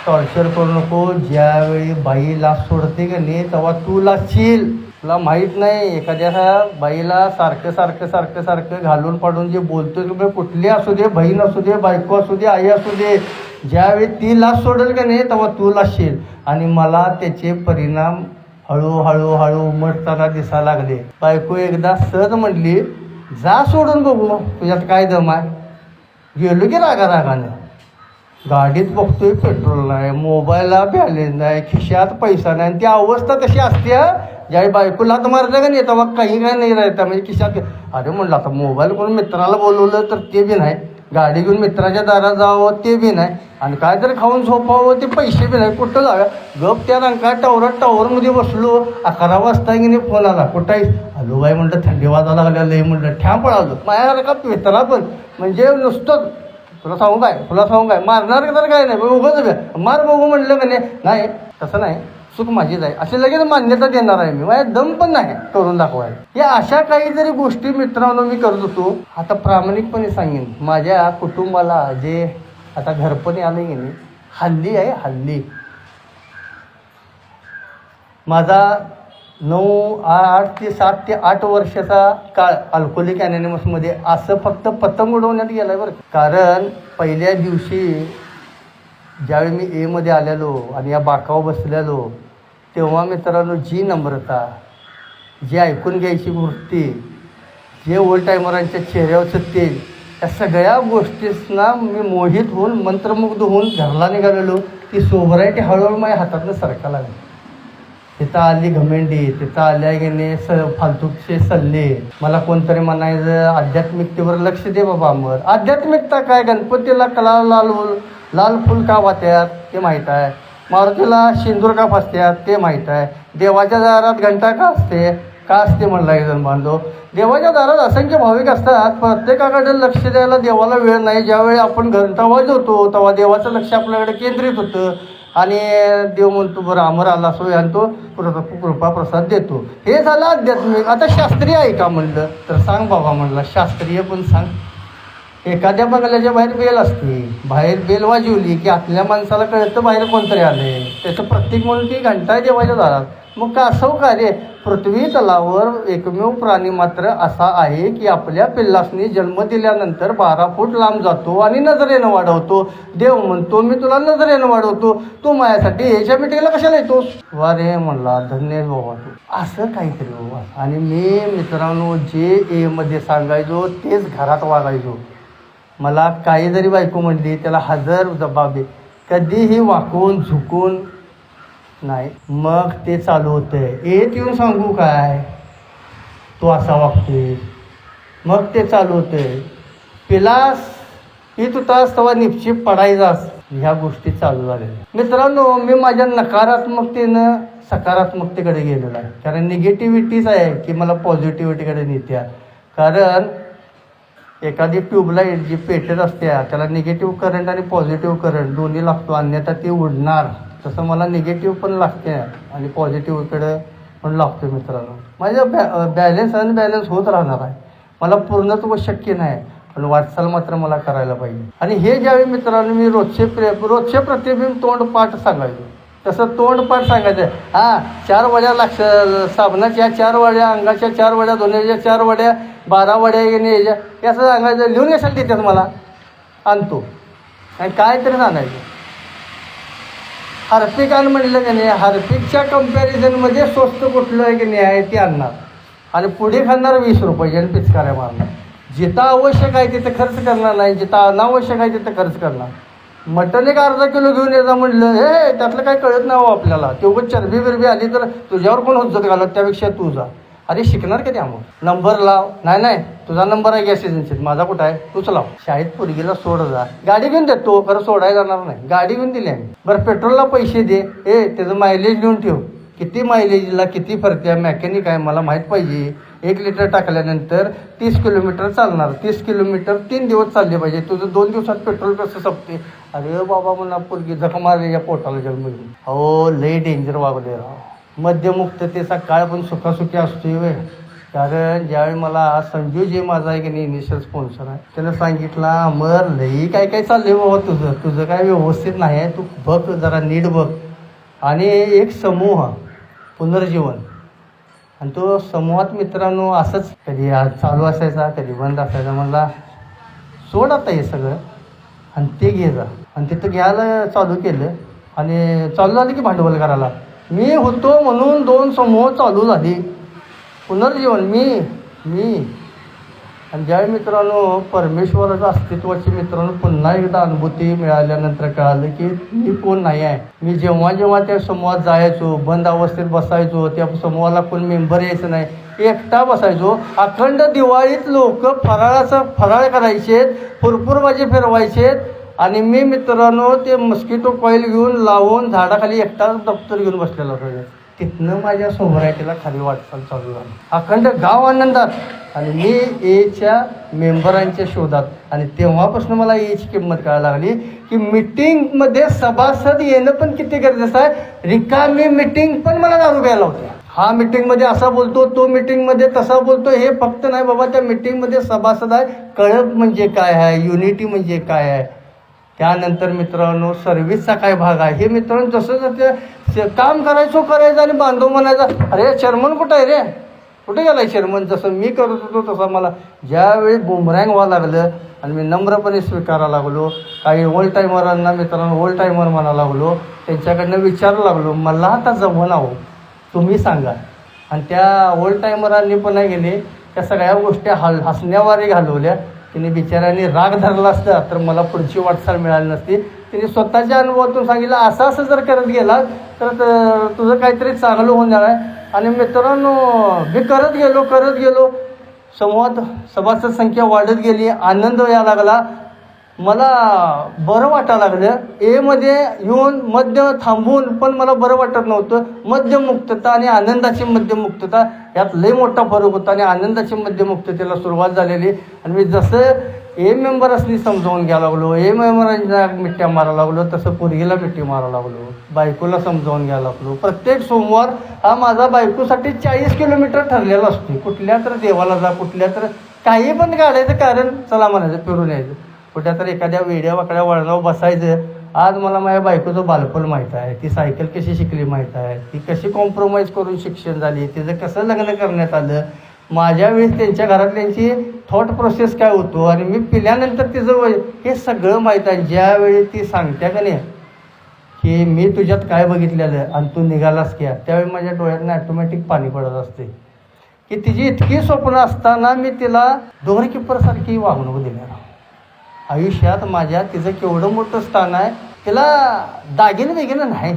टॉर्चर करू नको. ज्यावेळी बाईला सोडते का नाही तेव्हा तू लाचशील. तुला माहीत नाही एखाद्या बाईला सारखं सारखं सारखं सारखं घालून पाडून जे बोलतोय तुम्ही, कुठली असू दे, बहीण असू दे, बायको असू दे, आई असू दे, ज्यावेळी ती लाच सोडेल का नाही तेव्हा तू लाचशील. आणि मला त्याचे परिणाम हळूहळू उमटताना दिसायला लागले. बायको एकदा सहज म्हटली जा सोडून बघू तुझ्यात काय दम आहे. गेलो की रागानं, गाडीत बघतोय पेट्रोल नाही, मोबाईलला बॅलेन्स नाही, खिशात पैसा नाही. आणि ती अवस्था तशी असते ज्यावेळी बायकोला हात मारलं का नाही तेव्हा काही काय नाही राहतं, म्हणजे खिशात. अरे म्हणलं आता मोबाईल करून मित्राला बोलवलं तर ते बी नाही, गाडी घेऊन मित्राच्या दारात जावं ते बी नाही, आणि काय तरी खाऊन झोपावं ते पैसे बी नाही. कुठं जाव्या गप त्या रंका टावरमध्ये बसलो. 11 वाजता की नाही फोन आला, कुठं आहे, हॅलो बाई म्हटलं थंडी वाजायला लागल्या लई म्हटलं ठ्या पळालो. माझ्यासारखा मित्रा पण म्हणजे नुसतं तुला सांगू काय मारणार तर काय नाही, उगाच मार बघू म्हटलं का नाही तसं नाही, चूक माझीच आहे अशी लगेच मान्यता देणार आहे मी. माझ्या दम पण नाही करून दाखवायला. या अशा काहीतरी गोष्टी मित्रांनो मी करत होतो. आता प्रामाणिकपणे सांगेन माझ्या कुटुंबाला जे आता घरपणे आलं की नाही, हल्ली आहे हल्ली. माझा 7 ते 8 वर्षाचा काळ अल्कोहोलिक अनॉनिमसमध्ये असं फक्त पतंग उडवण्यात गेला आहे बरं. कारण पहिल्या दिवशी ज्यावेळी मी एमध्ये आलेलो आणि या बाकावर बसलेलो तेव्हा मित्रांनो जी नम्रता, जी ऐकून घ्यायची वृत्ती, जे ओल्ड टायमरांच्या चेहऱ्यावरचं तेज, या सगळ्या गोष्टींना मी मोहित होऊन मंत्रमुग्ध होऊन घरला निघालेलो. ती सोबरायटी हळूहळू माझ्या हातातनं सरका लागली. तिथं आली घमेंडी, तिथं आल्या गेले फालतूचे सल्ले. मला कोणतरी म्हणायचं आध्यात्मिकतेवर लक्ष दे बाबा अमर. आध्यात्मिकता काय? गणपतीला कला लाल फुल का वाहत्यात ते माहीत आहे, मारुतीला शेंदूर का फासत्यात ते माहीत आहे, देवाच्या दारात घंटा का असते म्हणला एक जण बांधव. देवाच्या दारात असंख्य भाविक असतात, प्रत्येकाकडे लक्ष द्यायला देवाला वेळ नाही. ज्यावेळी आपण घंटा वाजवतो तेव्हा देवाचं लक्ष आपल्याकडे केंद्रित होतं आणि देव म्हणतो बरं अमर आला असो आणि तो कृपा प्रसाद देतो. हे झालं आध्यात्मिक. आता शास्त्रीय आहे का म्हणलं तर सांग बाबा म्हणला, शास्त्रीय पण सांग. एखाद्या बंगल्याच्या बाहेर बेल असते, बाहेर बेल वाजवली की आपल्या माणसाला कळतं बाहेर कोणतरी आले, त्याचं प्रतीक म्हणून ती घंटा आहे देवाच्या दारात. मग का असं कार्य? पृथ्वी तलावर एकमेव प्राणी मात्र असा आहे की आपल्या पिल्लासनी जन्म दिल्यानंतर 12 फूट लांब जातो आणि नजरेनं वाढवतो. देव म्हणतो मी तुला नजरेनं वाढवतो, तू माझ्यासाठी याच्या मिटिंगला कशाला येतोस? वा रे म्हणला, धन्य बाबा तू. असं काहीतरी बाबा. आणि मी मित्रांनो जे एमध्ये सांगायचो तेच घरात वागायचो. मला काही जरी बायको म्हणली त्याला हजर जबाबे, कधीही वाकून झुकून नाही. मग ते चालू होतंय, येऊन सांगू काय तू असा वागतोय. मग ते चालू होतंय, पिलास पित होतास तेव्हा निपचिप पडायचास. ह्या गोष्टी चालू झालेल्या. मित्रांनो मी माझ्या नकारात्मकतेनं सकारात्मकतेकडे गेलेलो आहे. कारण निगेटिव्हिटीच आहे की मला पॉझिटिव्हिटीकडे नेत्या. कारण एखादी ट्यूबलाईट जी पेटत असते त्याला निगेटिव्ह करंट आणि पॉझिटिव्ह करंट दोन्ही लागतो, अन्यथा ती उडणार. तसं मला निगेटिव्ह पण लागते आणि पॉझिटिव्हकडे पण लागतो. मित्रांनो माझं बॅलन्स अनबॅलन्स होत राहणार आहे. मला पूर्णत्व शक्य नाही पण वाटचाल मात्र मला करायला पाहिजे. आणि हे ज्यावेळी मित्रांनो मी रोजचे प्रतिबिंब तोंडपाठ सांगायचो, तसं तोंडपाठ सांगायचं. 4 वड्या साबणाच्या 4 वड्या, अंगाच्या 4 वड्या, धुण्याच्या 4 वड्या, 12 वड्या येणे हे असं सांगायचं. लिहून कशाला देतात मला? आणतो आणि काय तरी सांगायचं. हार्पिक आण म्हणलं की नाही, हार्पिकच्या कम्पॅरिझनमध्ये स्वस्त कुठलं आहे की नाही आहे ते आणणार आणि पुढे खाणार 20 रुपये आणि पिचकाऱ्या मारणार. जिथं आवश्यक आहे तिथं खर्च करणार नाही, जिथं अनावश्यक आहे तिथं खर्च करणार. मटण एक अर्धा किलो घेऊन येतं म्हणलं, हे त्यातलं काय कळत नाही हो आपल्याला. तेवढं चरबी बिरबी आली तर तुझ्यावर कोण हुज्जत घालत, त्यापेक्षा तू जा. अरे शिकणार का त्यामुळं? नंबर लाव. नाही तुझा नंबर आहे गॅस एजन्सीत, माझा कुठं आहे तूच लाव. शाळेत पोरगीला सोड जा, गाडी घेऊन देतो खरं सोडायला जाणार नाही, गाडी घेऊन दिली आम्ही. बरं पेट्रोलला पैसे दे, त्याचं मायलेज लिहून ठेव, किती मायलेजला किती फरते. मेकॅनिक आहे मला माहीत पाहिजे. 1 लिटर टाकल्यानंतर 30 किलोमीटर चालणार, 30 किलोमीटर 3 दिवस चालले पाहिजे. तुझं 2 दिवसात पेट्रोल कसं संपते? अरे बाबा म्हणा पोरगी जख मारली या पोटाला जन्म. हो लई डेंजर वागले राव. मध्यमुक्ततेचा काळ पण सुखासुखी असतोय वे. कारण ज्यावेळी मला संजू जे माझा आहे की नाही इनिशियल स्पॉन्सर आहे, त्यानं सांगितलं अमर लई काय चाललंय बाबा, तुझं काय व्यवस्थित नाही आहे, तू बघ जरा नीट बघ. आणि एक समूह पुनर्जीवन, आणि तो समूहात मित्रांनो असंच कधी चालू असायचा कधी बंद असायचा. म्हणला सोड आता हे सगळं आणि ते घे जा. आणि तिथं घ्यायला चालू केलं आणि चालू झालं की भांडवल करायला. मी होतो म्हणून 2 समूह चालू झाली. पुनर्जीवन मी आणि ज्यावेळी मित्रांनो परमेश्वराच्या अस्तित्वाची मित्रांनो पुन्हा एकदा अनुभूती मिळाल्यानंतर कळालं की मी कोण नाही आहे. मी जेव्हा त्या समूहात जायचो, बंद अवस्थेत बसायचो, त्या समूहाला कोण मेंबर यायचं नाही, एकटा बसायचो. अखंड दिवाळीत लोक फराळ करायचे, फुरफुरबाजी फिरवायचे आणि मी मित्रांनो ते मस्किटो कॉईल घेऊन लावून झाडाखाली एकटाच दप्तर घेऊन बसलेला होतो. तिथनं माझ्या सोमरायटीला खाली वाटचाल चालू झाली. अखंड गाव आनंदात आणि मी एच्या मेंबरांच्या शोधात. आणि तेव्हापासून मला एची किंमत कळायला लागली की मिटिंगमध्ये सभासद येणं पण किती गरजेचं आहे. रिकामी मिटिंग पण मला दारू घ्यायला होत्या. हा मिटिंगमध्ये असा बोलतो, तो मिटिंगमध्ये तसा बोलतो. हे फक्त नाही बाबा, त्या मिटिंगमध्ये सभासद आहे, कळप म्हणजे काय आहे, युनिटी म्हणजे काय आहे. त्यानंतर मित्रांनो सर्व्हिसचा काय भाग आहे हे मित्रांनो जसं काम करायचं आणि बांधव म्हणायचा अरे चेअरमन कुठं आहे रे, कुठे गेलाय चेअरमन. जसं मी करत होतो तसं मला ज्यावेळी बुमरँग व्हावं लागलं आणि मी नम्रपणे स्वीकारायला लागलो. काही ओल्ड टायमरांना मित्रांनो ओल्ड टायमर म्हणायला लागलो, त्यांच्याकडनं विचारायला लागलो मला आता जमवून आहो तुम्ही सांगा. आणि त्या ओल्ड टायमरांनी पण नाही गेले त्या सगळ्या गोष्टी हसण्यावारे घालवल्या तिने बिचाऱ्याने राग धरला असता तर मला पुढची वाटचाल मिळाली नसती. तिने स्वतःच्या अनुभवातून सांगितलं असं असं जर करत गेला तर तुझं काहीतरी चांगलं होणार आहे. आणि मित्रांनो मी करत गेलो समूहात सभासद संख्या वाढत गेली, आनंद यायला लागला, मला बरं वाटायला लागलं. एमध्ये येऊन मद्य थांबून पण मला बरं वाटत नव्हतं. मद्यमुक्तता आणि आनंदाची मद्यमुक्तता यात लई मोठा फरक होता आणि आनंदाची मद्यमुक्ततेला सुरुवात झालेली. आणि मी जसं मेंबर्सनी समजावून घ्यायला लागलो, मेंबरांना मिठ्ठ्या मारायला लागलो, तसं पोरगीला मिठी मारायला लागलो, बायकोला समजावून घ्यायला लागलो. प्रत्येक सोमवार हा माझा बायकोसाठी 40 किलोमीटर ठरलेला असतो. कुठल्या तर देवाला जा, कुठल्या तर काही पण काढायचं कारण चला म्हणायचं फिरून यायचं, कुठल्या तर एखाद्या वेड्या वाकड्या वळणावर बसायचं. आज मला माझ्या बायकोचं बालपण माहीत आहे, ती सायकल कशी शिकली माहीत आहे, ती कशी कॉम्प्रोमाइज करून शिक्षण झाली, तिचं कसं लग्न करण्यात आलं, माझ्या वेळेस त्यांच्या घरातल्यांची थॉट प्रोसेस काय होतो आणि मी पिल्यानंतर तिचं वय हे सगळं माहीत आहे. ज्यावेळी ती सांगत्या का नाही की मी तुझ्यात काय बघितलेलं आणि तू निघालास क्या, त्यावेळी माझ्या डोळ्यातनं ॲटोमॅटिक पाणी पडत असते की तिची इतकी स्वप्न असताना मी तिला दोरकीपरसारखी वागणूक दिल्या. आयुष्यात माझ्या तिचं केवढं मोठं स्थान आहे. तिला दागिने बिगिने नाही,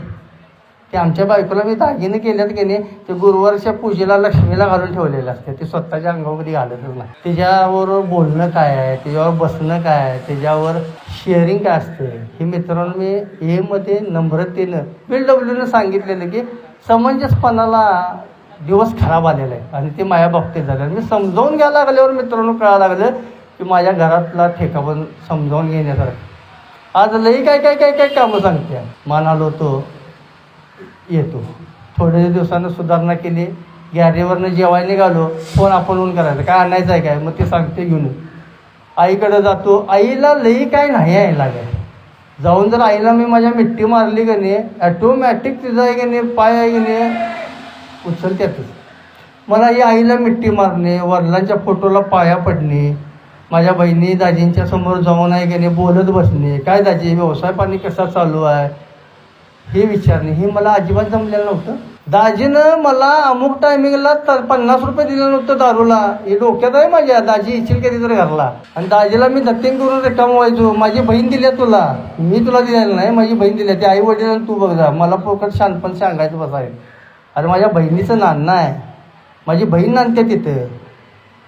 ते आमच्या बायकोला मी दागिने केल्यात की नाही ते गुरुवारच्या पूजेला लक्ष्मीला घालून ठेवलेलं असते, ते स्वतःच्या अंगावर घालतच नाही. तिच्यावर बोलणं काय आहे, त्याच्यावर बसणं काय आहे, त्याच्यावर शेअरिंग काय असते हे मित्रांनो मी मध्ये नम्रतेनं BWनं सांगितलेलं की समंजसपणाला दिवस खराब आलेला आहे आणि ते माझ्या बाबतीत झालं. मी समजावून घ्यायला लागल्यावर मित्रांनो कळायला लागलं की माझ्या घरातला ठेका पण समजावून घेण्यासारखं. आज लई काय कामं सांगते, म्हणालो तो येतो. थोड्या दिवसानं सुधारणा केली, गॅरेवरनं जेवायला निघालो, फोन आपण करायचं काय आणायचं आहे काय, मग ते सांगते घेऊन आईकडे जातो. आईला लई काय नाही आहे लागत, जाऊन जर आईला मी माझ्या मिठी मारली का नाही ॲटोमॅटिक तिचं आहे की नाही पाय आहे की नाही उचलत्यातच. मला ही आईला मिठी मारणे, वडिलांच्या फोटोला पाया पडणे, माझ्या बहिणी दाजींच्या समोर जाऊन आहे की नाही बोलत बसणे, काय दाजी व्यवसाय पाणी कसा चालू आहे हे विचारणे, हे मला अजिबात जमलेलं नव्हतं. दाजीनं मला अमुक टायमिंगला 50 रुपये दिलं नव्हतं दारूला, हे डोक्यात आहे माझ्या. दाजी इच्छिल कधी तर घरला आणि दाजीला मी दत्तीन करून रिकाम व्हायचो. माझी बहीण दिल्या तुला, मी तुला दिलेलं नाही, माझी बहीण दिल्या, ते आई वडील तू बघ जा, मला पोकट शानपण सांगायचं बसाय. अरे माझ्या बहिणीचं नाणं आहे, माझी बहीण नांदते तिथं.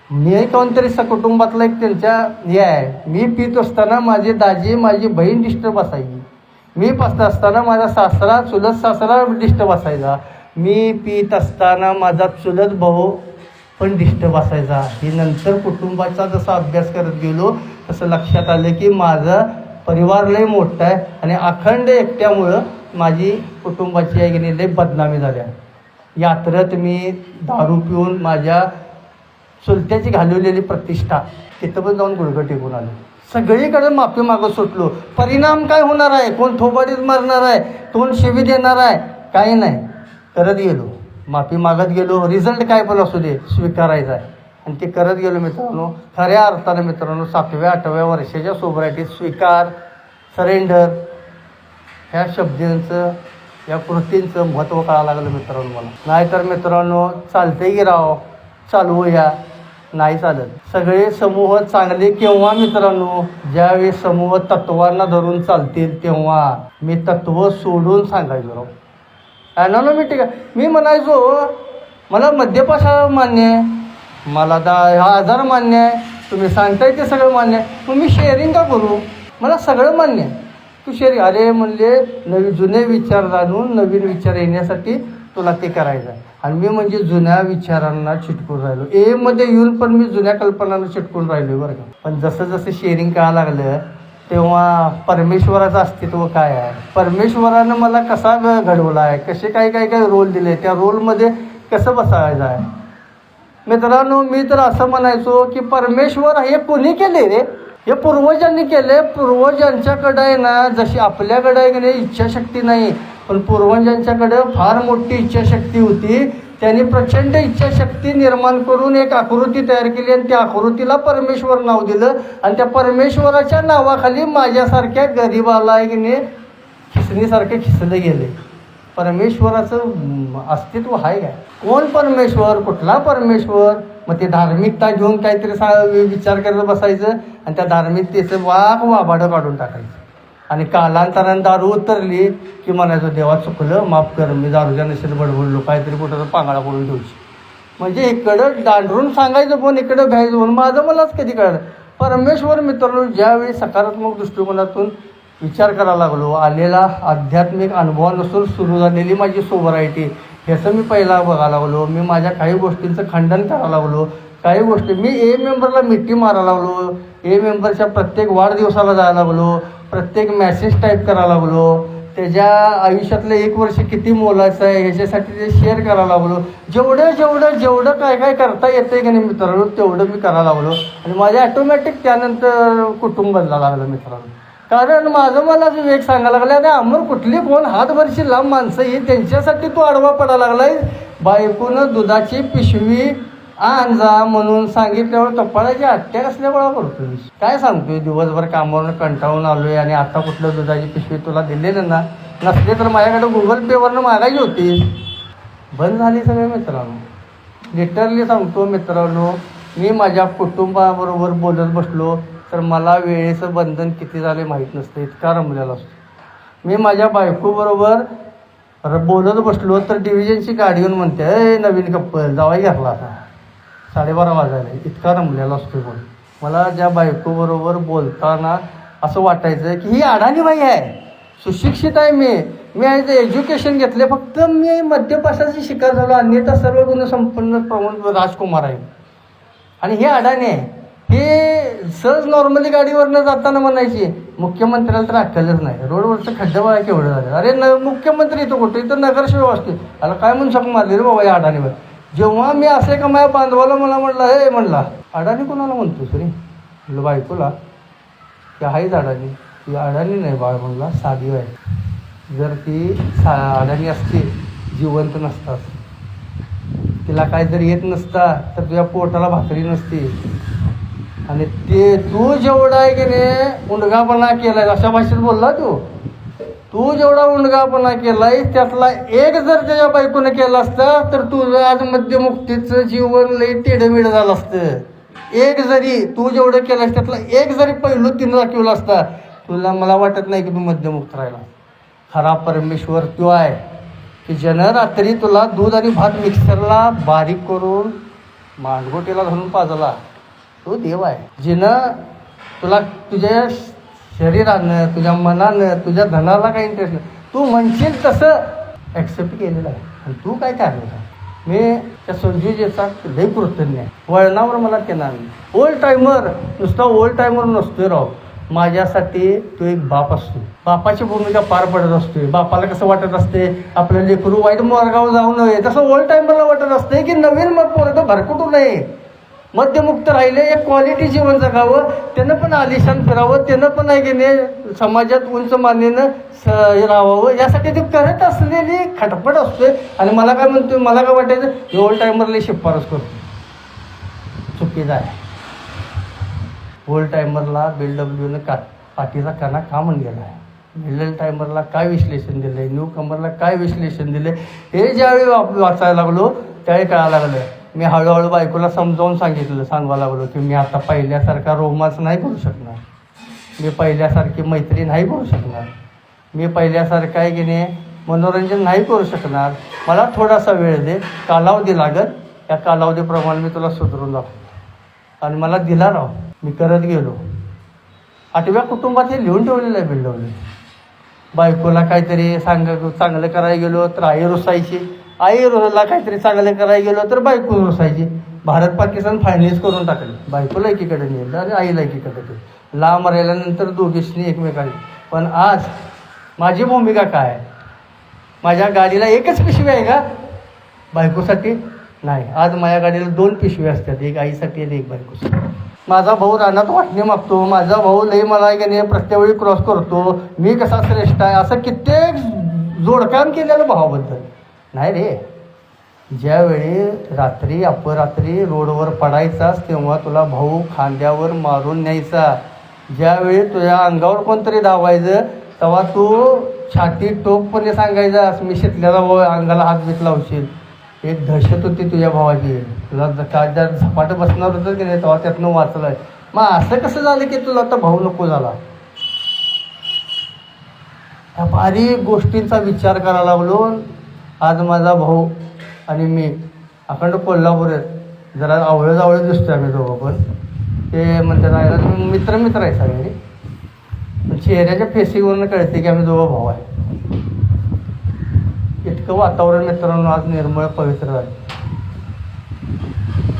मी कोणतरी सकुटुंबातला एक त्यांच्या हे आहे. मी पित असताना माझी दाजी माझी बहीण डिस्टर्ब असायची, मी पसत असताना माझा सासरा चुलत सासरा डिस्टर्ब असायचा, मी पित असताना माझा चुलत भाऊ पण डिस्टर्ब असायचा. ही नंतर कुटुंबाचा जसा अभ्यास करत गेलो तसं लक्षात आलं की माझा परिवार लय मोठा आहे आणि अखंड एकट्यामुळं माझी कुटुंबाची आहे की नाही लय बदनामी झाल्या. यात्रेत मी दारू पिऊन माझ्या चुलत्याची घालवलेली प्रतिष्ठा तिथं पण जाऊन गुडघं टेकून आलो. सगळीकडे माफी मागत सुटलो. परिणाम काय होणार आहे, कोण थोबाडीत मारणार आहे, कोण शिवी देणार आहे, काही नाही, करत गेलो, माफी मागत गेलो. रिझल्ट काय पण असू दे स्वीकारायचा आहे आणि ते करत गेलो मित्रांनो. खऱ्या अर्थानं मित्रांनो 7व्या-8व्या वर्षाच्या सोबरायटीत स्वीकार, सरेंडर ह्या शब्दांचं या कृतींचं महत्त्व कळायला लागलं मित्रांनो मला. नाहीतर मित्रांनो चालते की राव चालवूया, नाही चालत. सगळे समूह चांगले केव्हा मित्रांनो, ज्यावेळी समूह तत्वांना धरून चालतील तेव्हा. मी तत्व सोडून सांगायचो राव ॲनॉनॉमिटिक. मी म्हणायचो मला मद्यपान मान्य आहे, मला 10,000 मान्य आहे, तुम्ही सांगताय ते सगळं मान्य आहे, मग मी शेअरिंग का करू, मला सगळं मान्य आहे, तू शेअरिंग. अरे म्हणले जुने विचार जाणून नवीन विचार येण्यासाठी तुला ते करायचं आहे. आणि मी म्हणजे जुन्या विचारांना चिटकून राहिलो. मध्ये येऊन पण मी जुन्या कल्पनांना चिटकून राहिलो बरं का. पण जसं जसं शेअरिंग करायला लागलं तेव्हा परमेश्वराचं अस्तित्व काय आहे, परमेश्वरानं मला कसा घडवला आहे, कसे काय रोल दिले, त्या रोलमध्ये कसं बसायचं आहे. मित्रांनो मी तर असं म्हणायचो की परमेश्वर हे कोणी केले रे, हे पूर्वजांनी केले. पूर्वजांच्याकडे आहे ना जशी आपल्याकडे आहे की नाही इच्छाशक्ती नाही, पण पूर्वजांच्याकडं फार मोठी इच्छाशक्ती होती. त्यांनी प्रचंड इच्छाशक्ती निर्माण करून एक आकृती तयार केली आणि त्या आकृतीला परमेश्वर नाव दिलं आणि त्या परमेश्वराच्या नावाखाली माझ्यासारख्या गरीबाला आहे की नाही खिसणीसारखे खिसले गेले. परमेश्वराचं अस्तित्व आहे काय, कोण परमेश्वर, कुठला परमेश्वर, मग ते धार्मिकता घेऊन काहीतरी विचार करत बसायचं आणि त्या धार्मिकतेचं वाभाडं काढून टाकायचं. आणि कालांतरानं दारू उतरली की म्हणायचं देवा चुकलं, माफ कर, मी दारूच्या नशेत बडबडलो, काहीतरी कुठं पांगळा करून ठेवची. म्हणजे इकडं दांडरून सांगायचं पण इकडं घ्यायचं पण. माझं मलाच कधी कळलं. परमेश्वर मित्रांनो, ज्यावेळी सकारात्मक दृष्टिकोनातून विचार करायला लागलो, आलेला आध्यात्मिक अनुभवानुसार सुरू झालेली माझी सोबरायटी, ह्याचं मी पहिला बघायला लागलो. मी माझ्या काही गोष्टींचं खंडन करायला लागलो. काही गोष्टी मी ए मेंबरला मिठी मारायला लागलो. ए मेंबरच्या प्रत्येक वाढदिवसाला जायला लागलो. प्रत्येक मॅसेज टाईप करायला लागलो. त्याच्या आयुष्यातलं 1 वर्ष किती मोलाचं आहे ह्याच्यासाठी ते शेअर करायला लागलो. जेवढं काय करता येतं की नाही मित्रांनो, तेवढं मी करायला लागलो. आणि माझ्या ॲटोमॅटिक त्यानंतर कुटुंब बदलायला लागलं मित्रांनो. कारण माझं मला विवेक सांगायला लागला, अरे अमर कुठली कोण हातभरशी लांब माणसं ही त्यांच्यासाठी तू आडवा पडायला लागलाय. बायकोनं दुधाची पिशवी आण जा म्हणून सांगितल्यावर कपाळाची हत्या कसल्या गोळा करतोय. काय सांगतोय, दिवसभर कामावरून कंटाळून आलोय आणि आता कुठलं दुधाची पिशवी तुला दिलेलं ना, नसले तर माझ्याकडे गुगल पेवरनं मागायची होती. बंद झाली सगळे मित्रांनो. लिटरली सांगतो मित्रांनो, मी माझ्या कुटुंबाबरोबर बोलत बसलो तर मला वेळेचं बंधन किती झाले माहीत नसतं, इतका रमलेला असतो. मी माझ्या बायकोबरोबर बोलत बसलो तर डिव्हिजनची गाडी येऊन म्हणते, नवीन कप्पल जावाई घातला आता 12:30 वाजायला, इतका रमलेला असतो. पण मला ज्या बायकोबरोबर बोलताना असं वाटायचं की ही अडाणी बाई आहे, सुशिक्षित आहे, मी आहे एज्युकेशन घेतले, फक्त मी मध्यपासाची शिकार झालो, अन्यथा सर्व गुण संपन्न प्रमाण राजकुमार आहे. आणि हे अडाणी आहे. हे सहज नॉर्मली गाडीवरनं जाताना म्हणायची मुख्यमंत्र्याला तर अक्कलच नाही, रोडवरचं खड्डे बघा केवढं झालं. अरे मुख्यमंत्री इथं कुठे, इथं नगरसेवक असते, आता काय म्हणून शकू मारले रे बाबा या अडाणीवर. जेव्हा मी असे का माझ्या बांधवाला मला म्हटलं, हे म्हणला अडाणी कोणाला म्हणतोस रे, म्हणलं बायकोला, की आहेच अडाणी. ती अडाणी नाही बाळ म्हणला, साधी आहे. जर ती अडाणी असती जिवंत नसतात, तिला काय जर येत नसता तर तुझ्या पोटाला भाकरी नसती. आणि ते तू जेवढा आहे की नाही उंडगापणा केलाय, अशा भाषेत बोलला तू जेवढा उंडगापणा केलाय त्यातला एक जर त्याच्या बायकोनं केला असता तर तुझं आज मध्यमुक्तीचं जीवन लई टेढमेढ झालं असतं. एक जरी तू जेवढं केलंस त्यातला एक जरी पैलू तिनं दाखवला असता, तुला मला वाटत नाही की तू मध्यमुक्त राहिला. खरा परमेश्वर तो आहे की ज्यानं रात्री तुला दूध आणि भात मिक्सरला बारीक करून मांडगोटीला घालून पाजला, तो देव आहे. जिनं तुला तुझ्या शरीरानं, तुझ्या मनानं, तुझ्या धनाला काही इंटरेस्ट नाही, तू म्हणशील तसं ॲक्सेप्ट केलेलं आहे. आणि तू काय काढलेलं आहे. मी त्या संजीवजीचा लई कृतज्ञ आहे. वळणावर मला केला नाही. ओल्ड टायमर नुसता ओल्ड टायमर नसतोय राव, माझ्यासाठी तो एक बाप असतो. बापाची भूमिका पार पडत असतोय. बापाला कसं वाटत असते आपलं लेकरू वाईट मार्गावर जाऊ नये, तसं ओल्ड टायमरला वाटत असते की नवीन मग पोरगं भरकटू नये, मध्यमुक्त राहिले, एक क्वालिटी जीवन जगावं, त्यानं पण आलिशान फिरावं, त्यानं पण आहे की नाही समाजात उंच मानेनं राहावं, यासाठी ते करत असलेली खटपट असतोय. आणि मला काय म्हणतोय, मला काय वाटायचं ओल्ड टायमरला शिफारस करतो, चुकीचं आहे. ओल्ड टायमरला BLWनं पाठीचा काना का म्हणून गेला आहे, मिडल टायमरला काय विश्लेषण दिलं आहे, न्यू कमरला काय विश्लेषण दिलं आहे, हे ज्यावेळी वाचायला लागलो त्यावेळी कळायला लागलं. मी हळूहळू बायकोला समजावून सांगायला लागलो की मी आता पहिल्यासारखा रोमांस नाही करू शकणार, मी पहिल्यासारखी मैत्री नाही करू शकणार, मी पहिल्यासारखं आहे की नाही मनोरंजन नाही करू शकणार, मला थोडासा वेळ दे, कालावधी लागत, त्या कालावधीप्रमाणे मी तुला सुधरून दाखवतो. आणि मला दिला राव, मी करत गेलो. 8व्या कुटुंबात हे लिहून ठेवलेलं आहे BLW. बायकोला काहीतरी चांगलं करायला गेलो तर आई रुसायची, आईला काहीतरी चांगलं करायला गेलो तर बायको रुसायची. भारत पाकिस्तान फायनल्स करून टाकले, बायकोला एकीकडे नेलं आणि आईला एकीकडे नेलं. लांब राहिल्यानंतर दोघींनी एकमेकांनी. पण आज माझी भूमिका काय आहे, माझ्या गाडीला एकच पिशवी आहे का बायकोसाठी? नाही, आज माझ्या गाडीला 2 पिशव्या असतात, एक आईसाठी आणि एक बायकोसाठी. माझा भाऊ रानात वाटणे मागतो, माझा भाऊ लई मला गेले प्रत्येक वेळी क्रॉस करतो, मी कसा श्रेष्ठ आहे, असं कित्येक जोडकाम केलेलं भावाबद्दल नाही रे. ज्यावेळी रात्री अपरात्री रोडवर पडायचास तेव्हा तुला भाऊ खांद्यावर मारून न्यायचा. ज्यावेळी तुझ्या अंगावर कोणतरी धावायचं तेव्हा तू छाती टोकपणे सांगायचास, मी शिकलेला भाऊ, अंगाला हात बीत लावशील. एक दहशत होती तुझ्या भावाची, तुला काय जर झपाट बसणार होतं की नाही तेव्हा त्यातनं वाचलाय. मग असं कसं झालं की तुला आता भाऊ नको झाला? ह्या बारीक गोष्टींचा विचार करायला लागलो. आज माझा भाऊ आणि मी अखंड कोल्हापूर आहेत, जरा आवळं दिसतोय आम्ही दोघं, पण ते म्हणतात राहायला तुम्ही मित्र आहे सगळे, पण चेहऱ्याच्या फेसिंगवरून कळते की आम्ही दोघं भाऊ आहे. इतकं वातावरण मित्रांनो आज निर्मळ पवित्र झालं.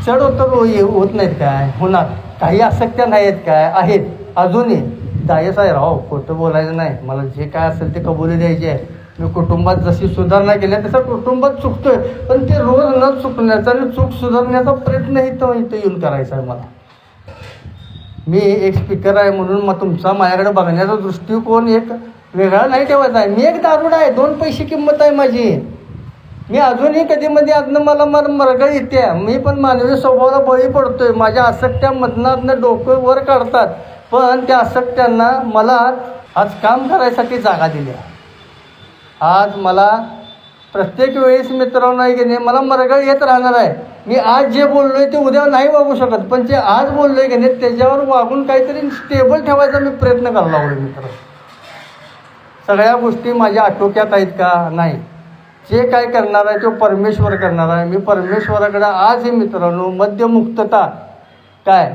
चढ होत नाहीत काय? होणार. काही आसक्त्या नाही आहेत काय? आहेत अजूनही. दायच आहे राव, खोटं बोलायचं नाही. मला जे काय असेल ते कबुली द्यायची आहे. मी कुटुंबात जशी सुधारणा केली तसं कुटुंबात चुकतोय, पण ते रोज न चुकण्याचा आणि चूक सुधारण्याचा प्रयत्न इथं येऊन करायचा आहे मला. मी एक स्पीकर आहे म्हणून मग तुमचा माझ्याकडे बघण्याचा दृष्टिकोन एक वेगळा नाही ठेवायचा आहे. मी एक दारुडा आहे, 2 पैसे किंमत आहे माझी. मी अजूनही कधीमध्ये आतनं मला मरगळ येते. मी पण मानवी स्वभावाला बळी पडतोय. माझ्या आसक्त्या मधनातनं डोकं वर काढतात, पण त्या आसक्त्यांना मला आज काम करायसाठी जागा दिली. आज मला प्रत्येक वेळेस मित्रांनो आहे की नाही मला मरगळ येत राहणार आहे. मी आज जे बोललोय ते उद्या नाही वागू शकत, पण जे आज बोललोय की नाही त्याच्यावर वागून काहीतरी स्टेबल ठेवायचा मी प्रयत्न करायला लागलो मित्र. सगळ्या गोष्टी माझ्या आटोक्यात आहेत का? नाही. जे काय करणार आहे तो परमेश्वर करणार आहे. मी परमेश्वराकडे आज हे मित्रांनो मद्यमुक्तता काय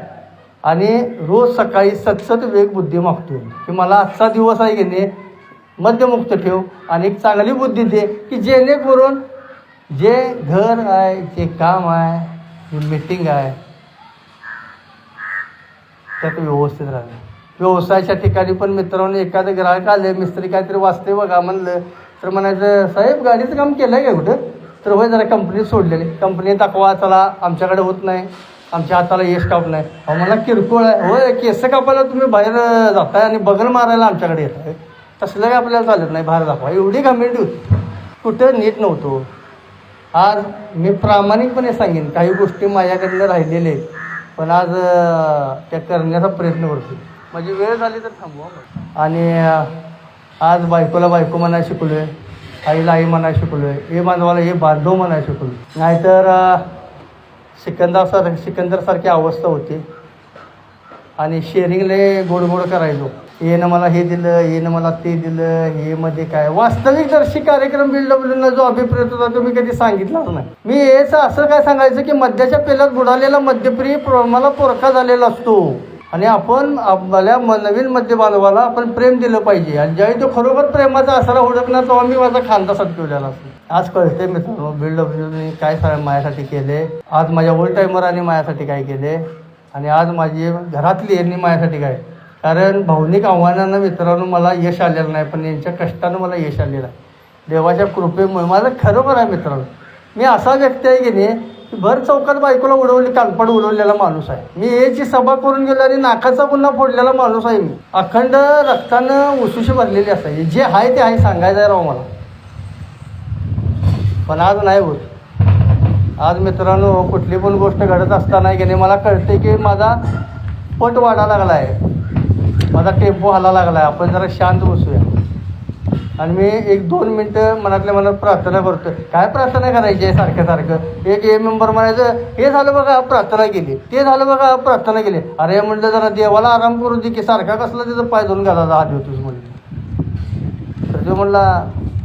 आणि रोज सकाळी सतसत वेग बुद्धी मागतोय की मला आजचा दिवस आहे की नाही मद्यमुक्त ठेव आणि एक चांगली बुद्धी दे की जेणेकरून जे घर आहे, जे काम आहे, जी मीटिंग आहे त्यात व्यवस्थित राहणं. व्यवसायाच्या ठिकाणी पण मित्रांनो एखादं ग्राहक आले, मिस्त्री काहीतरी वाचते बघा म्हणलं तर म्हणायचं साहेब गाडीचं काम केलं आहे का कुठं? तर होय जरा कंपनी सोडलेली. कंपनी दाखवा, चला आमच्याकडे होत नाही, आमच्या हाताला यश काप नाही. अहो मला किरकोळ आहे. होय केस कापायला तुम्ही बाहेर जाताय आणि बगल मारायला आमच्याकडे येत आहे. तसलं काही आपल्याला चालत नाही, बाहेर दाखवा. एवढी घमेंडी होती, कुठं नीट नव्हतो. आज मी प्रामाणिकपणे सांगेन काही गोष्टी माझ्याकडनं राहिलेल्या आहेत, पण आज त्या करण्याचा प्रयत्न करतो. माझी वेळ झाली तर थांबवा. आणि आज बायकोला बायको म्हणायला शिकलो आहे, आईला आई म्हणायला शिकलो आहे, हे बांधवाला हे बांधव म्हणायला शिकलो. नाहीतर सिकंदरसारखी अवस्था होती आणि शेअरिंगले गोड करायचो. येणं मला हे दिलं, येणं मला ते दिलं, हे मध्ये काय वास्तविकदर्शी कार्यक्रम BLWना जो अभिप्रेत होता तो मी कधी सांगितलाच नाही. मी हेच असं काय सांगायचं की मद्याच्या पेल्यात बुडालेला मद्यप्रिय मला पोरका झालेला असतो आणि आपण आपल्या नवीन मद्य बांधवाला आपण प्रेम दिलं पाहिजे. आणि ज्यावेळी तो खरोखर प्रेमाचा आसरा हुडकणार तेव्हा मी माझा खांदा सटकवलेला असतो. आज कळते मित्रांनो BLWने काय माझ्यासाठी केले, आज माझ्या ओल्ड टायमरांनी माझ्यासाठी काय केले आणि आज माझी घरातली यांनी माझ्यासाठी काय. कारण भावनिक आव्हानानं मित्रांनो मला यश आलेलं नाही, पण यांच्या कष्टानं मला यश आलेलं आहे. देवाच्या कृपेमुळे माझं खरोखर आहे मित्रांनो. मी असा व्यक्ती आहे की नाही की भर चौकात बायकोला उडवली, कानपड उडवलेला माणूस आहे मी. याची सभा करून गेलो आणि नाकाचा पुन्हा फोडलेला माणूस आहे मी. अखंड रक्तानं उसूशी भरलेली असायची. जे आहे ते आहे सांगायचं आहे राव मला, पण आज नाही होत. आज मित्रांनो कुठली पण गोष्ट घडत असताना की नाही मला कळते की माझा पट वाढा लागला आहे, माझा टेम्पो हाला लागला आहे. आपण जरा शांत बसूया. आणि मी 1-2 मिनटं मनातल्या मनात प्रार्थना करतो. काय प्रार्थना करायची आहे सारखं एक मेंबर म्हणायचं हे झालं बघा प्रार्थना केली, ते झालं बघा प्रार्थना केली. अरे म्हटलं जरा देवाला आराम करू दे की सारखा कसला त्याचं पाय धरून घालायचा हात होतोच म्हणलं. तर तो म्हणला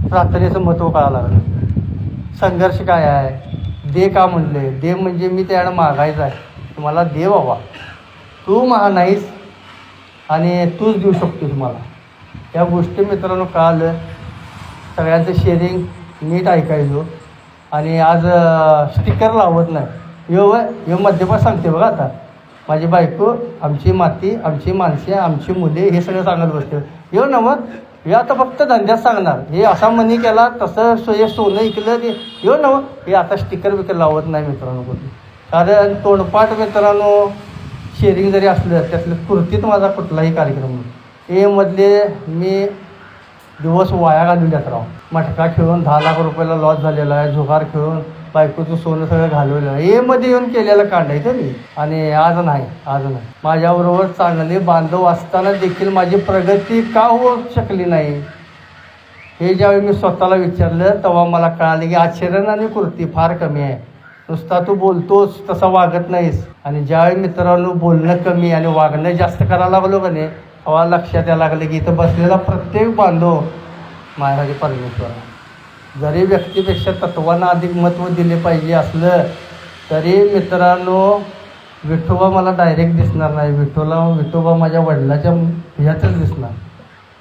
प्रार्थनेचं महत्त्व कळायला लागलं. संघर्ष काय आहे, दे का म्हणले, दे म्हणजे मी त्याला मागायचं आहे, मला दे बाबा, तू महान नाहीस आणि तूच देऊ शकतोस मला. या गोष्टी मित्रांनो कळालं. सगळ्यांचं शेअरिंग नीट ऐकायचो आणि आज स्टिकर लावत नाही. यो मध्यपास सांगते बघा. आता माझी बायको, आमची माती, आमची माणसे, आमची मुले हे सगळं सांगत बसते. येऊ ना मग हे आता फक्त धंद्यात सांगणार, हे असा मनी केला तसं सोनं ऐकलं ते येऊ ना मग. हे आता स्टिकर बिकर लावत नाही मित्रांनो कुठे. कारण तोंडपाठ मित्रांनो शेअरिंग जरी असलं त्यातलं कृतीत माझा कुठलाही कार्यक्रम नाही. हे मधले मी दिवस वाया घालवल्यात राव. मटका खेळून 10 लाख रुपयाला लॉस झालेला आहे, जुगार खेळून बायकोचं सोनं सगळं घालवलेलं आहे. हे मध्ये येऊन केलेलं काढायचं मी. आणि आज नाही. माझ्याबरोबर चांगले बांधव असताना देखील माझी प्रगती का होऊ शकली नाही हे ज्यावेळी मी स्वतःला विचारलं तेव्हा मला कळालं की आचरण आणि कृती फार कमी आहे. नुसता तू बोलतोस तसा वागत नाहीस. आणि ज्यावेळी मित्रांनो बोलणं कमी आणि वागणं जास्त करायला लागलो का नाही तेव्हा लक्षात यायला लागलं की इथं बसलेला प्रत्येक बांधव माझ्यासाठी परमेश्वर आहे. जरी व्यक्तीपेक्षा तत्वांना अधिक महत्त्व दिले पाहिजे असलं तरी मित्रांनो विठोबा मला डायरेक्ट दिसणार नाही. विठोबा माझ्या वडिलाच्या ह्यातच दिसणार.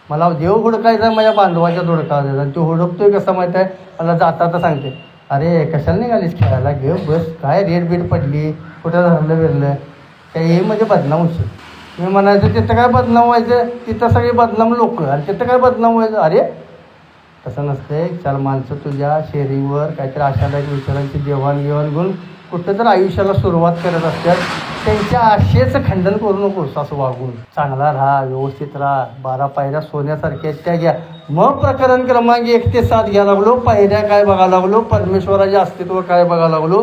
मला देव हुडकायचा माझ्या बांधवाच्या धुडकावा आणि तो हुडकतोय कसं माहीत आहे. मला जाता तर सांगते अरे कशाला निघालीस खेळायला घे बस काय रेट बीट पडली कुठं धरलं बिरलं काय हे म्हणजे बदनाम होशील. मी म्हणायचं तिथं काय बदनाम व्हायचं तिथं सगळे बदनाम लोक आणि तिथं काय बदनाम व्हायचं. अरे तसं नसतंय. चार माणसं तुझ्या शेरीवर काहीतरी आशादायक विचारांची देवाणघेवाण घेऊन कुठं तर आयुष्याला सुरुवात करत असतात. त्यांच्या आशेचं खंडन करू नकोस. असं वागून चांगला राहा व्यवस्थित राहा. 12 पायऱ्या सोन्यासारख्या त्या घ्या. मग प्रकरण क्रमांक 1 ते 7 घ्यायला लागलो. पायऱ्या काय बघायला लागलो परमेश्वराचे अस्तित्व काय बघायला लागलो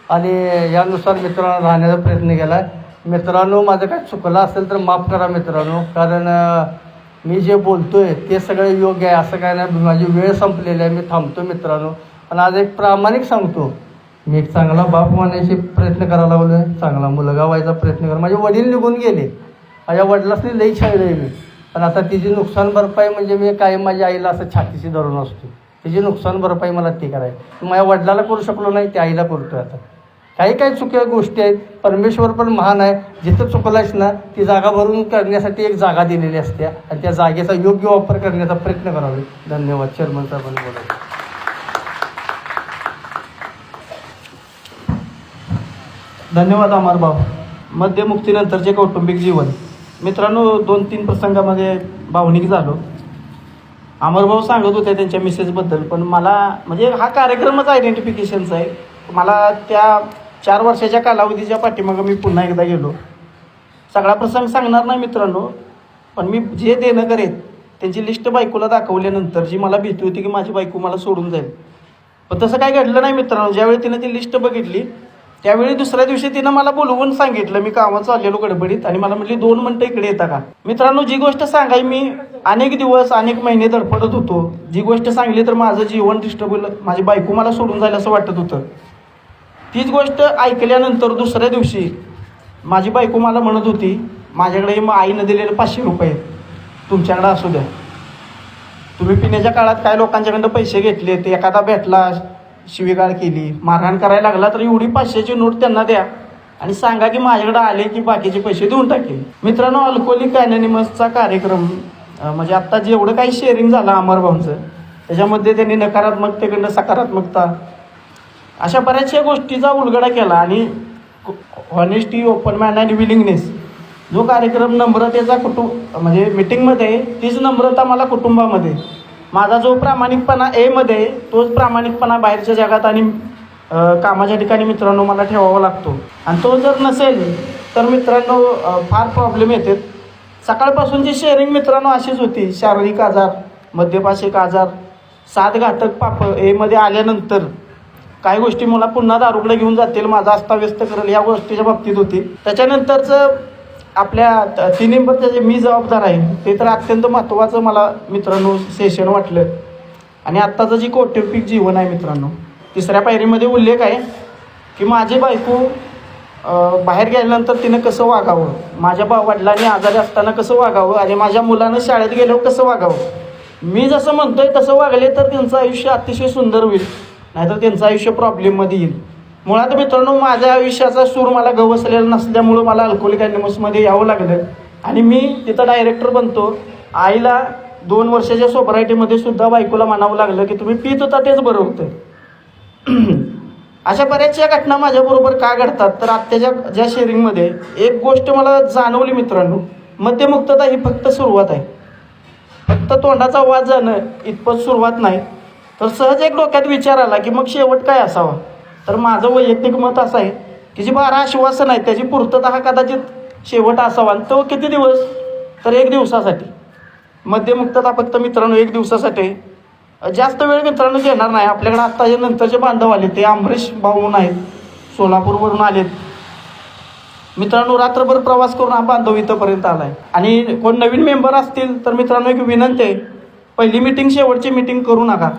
आणि यानुसार मित्रांनो राहण्याचा प्रयत्न केला. मित्रांनो माझं काय चुकलं असेल तर माफ करा मित्रांनो. कारण मी जे बोलतोय ते सगळं योग्य आहे असं काय नाही. माझी वेळ संपलेली आहे. मी थांबतो मित्रांनो. पण आज एक प्रामाणिक सांगतो मी एक चांगला बाप होण्याचे प्रयत्न करायला लागलो आहे. चांगला मुलगा व्हायचा प्रयत्न करा. माझे वडील निघून गेले. माझ्या वडिलांनी लई छळलं आहे मी. पण आता तिची नुकसान भरपाई म्हणजे मी कायम माझ्या आईला असं छातीशी धरून असतो. तिची नुकसान भरपाई मला ती करायची. माझ्या वडिलाला करू शकलो नाही ते आईला करतो आहे. आता काही चुकीच्या गोष्टी आहेत. परमेश्वर पण महान आहे. जिथं चुकलायस ना ती जागा भरून करण्यासाठी एक जागा दिलेली असते आणि त्या जागेचा योग्य वापर करण्याचा प्रयत्न करावे. धन्यवाद. चेअरमन साहेबांनी बोला. धन्यवाद अमर भाऊ. मध्यमुक्तीनंतरचे कौटुंबिक जीवन. मित्रांनो 2-3 प्रसंगामध्ये भावनिक झालो. अमरभाऊ सांगत होते त्यांच्या मिसेसबद्दल पण मला म्हणजे हा कार्यक्रमच आयडेंटिफिकेशनचा आहे. मला त्या 4 वर्षाच्या कालावधीच्या पाठीमागं मी पुन्हा एकदा गेलो. सगळा प्रसंग सांगणार नाही मित्रांनो पण मी जे देणं करेन त्यांची लिस्ट बायकोला दाखवल्यानंतर जी मला भीती होती की माझी बायको मला सोडून जाईल पण तसं काय घडलं नाही मित्रांनो. ज्यावेळी तिनं ती लिस्ट बघितली त्यावेळी दुसऱ्या दिवशी तिनं मला बोलवून सांगितलं. मी कामात चाललेलो गडबडीत आणि मला म्हटली 2 मिनटं इकडे येता का. मित्रांनो जी गोष्ट सांगाय मी अनेक दिवस अनेक महिने धडपडत होतो. जी गोष्ट सांगली तर माझं जीवन डिस्टर्ब होईल. माझी बायको मला सोडून जाईल असं वाटत होतं. तीच गोष्ट ऐकल्यानंतर दुसऱ्या दिवशी माझी बायको मला म्हणत होती माझ्याकडे आईनं दिलेले 500 रुपये तुमच्याकडे असू द्या. तुम्ही पिण्याच्या काळात काय लोकांच्याकडनं पैसे घेतले ते एखादा भेटला शिवीगाळ केली मारहाण करायला लागला तर एवढी 500ची नोट त्यांना द्या आणि सांगा की माझ्याकडे आले की बाकीचे पैसे देऊन टाकेल. मित्रांनो अल्कोहोलिक अनॉनिमसचा कार्यक्रम म्हणजे आत्ता जेवढं काही शेअरिंग झालं अमरभाऊंचं त्याच्यामध्ये त्यांनी नकारात्मकतेकडनं सकारात्मकता अशा बऱ्याचशा गोष्टीचा उलगडा केला आणि honesty open man and willingness जो कार्यक्रम नम्रतेचा म्हणजे मिटिंगमध्ये तीच नम्रता मला कुटुंबामध्ये माझा जो प्रामाणिकपणा मध्ये तोच प्रामाणिकपणा बाहेरच्या जगात आणि कामाच्या ठिकाणी मित्रांनो मला ठेवावा लागतो आणि तो जर नसेल तर मित्रांनो फार प्रॉब्लेम येतात. सकाळपासूनची शेअरिंग मित्रांनो अशीच होती. शारीरिक आजार मद्यपाशिक आजार 7 घातक पाप मध्ये आल्यानंतर काही गोष्टी मला पुन्हा दारूकडे घेऊन जातील माझा अस्ताव्यस्त करेल या गोष्टीच्या बाबतीत होती. त्याच्यानंतरचं आपल्या 3 नंबरचं जे मी जबाबदार आहे ते तर अत्यंत महत्त्वाचं मला मित्रांनो सेशन वाटलं. आणि आत्ताचं जी कौटुंबिक जीवन आहे मित्रांनो 3ऱ्या पायरीमध्ये उल्लेख आहे की माझी बायको बाहेर गेल्यानंतर तिनं कसं वागावं, माझ्या वडिलांनी आजारी असताना कसं वागावं आणि माझ्या मुलानं शाळेत गेल्यावर कसं वागावं. मी जसं म्हणतोय तसं वागले तर त्यांचं आयुष्य अतिशय सुंदर होईल नाहीतर त्यांचं आयुष्य प्रॉब्लेममध्ये येईल. मुळात मित्रांनो माझ्या आयुष्याचा सूर मला गवसलेला नसल्यामुळं मला अल्कोहोलिक अनॉनिमसमध्ये यावं लागलं आणि मी तिथं डायरेक्टर बनतो. आईला 2 वर्षाच्या सोबरायटीमध्ये सुद्धा बायकोला म्हणावं लागलं की तुम्ही पित होता तेच बरं होतं. अशा बऱ्याचशा घटना माझ्याबरोबर का घडतात तर आत्ताच्या ज्या शेअरिंगमध्ये एक गोष्ट मला जाणवली मित्रांनो मद्यमुक्तता ही फक्त सुरुवात आहे. फक्त तोंडाचा वाद जाणं इतपत सुरुवात नाही तर सहज एक डोक्यात विचार आला की मग शेवट काय असावा. तर माझं वैयक्तिक मत असं आहे की जी 12 आश्वासन आहे त्याची पूर्तता हा कदाचित शेवट असावा आणि तो किती दिवस तर 1 दिवसासाठी. मद्यमुक्तता फक्त मित्रांनो 1 दिवसासाठी जास्त वेळ मित्रांनो घेणार नाही. आपल्याकडे आत्ता जे नंतरचे बांधव आले ते अमरीश भाऊ आहेत सोलापूरवरून आलेत मित्रांनो. रात्रभर प्रवास करून हा बांधव इथंपर्यंत आला आहे आणि कोण नवीन मेंबर असतील तर मित्रांनो एक विनंती आहे पहिली मीटिंग शेवटची मीटिंग करू नका.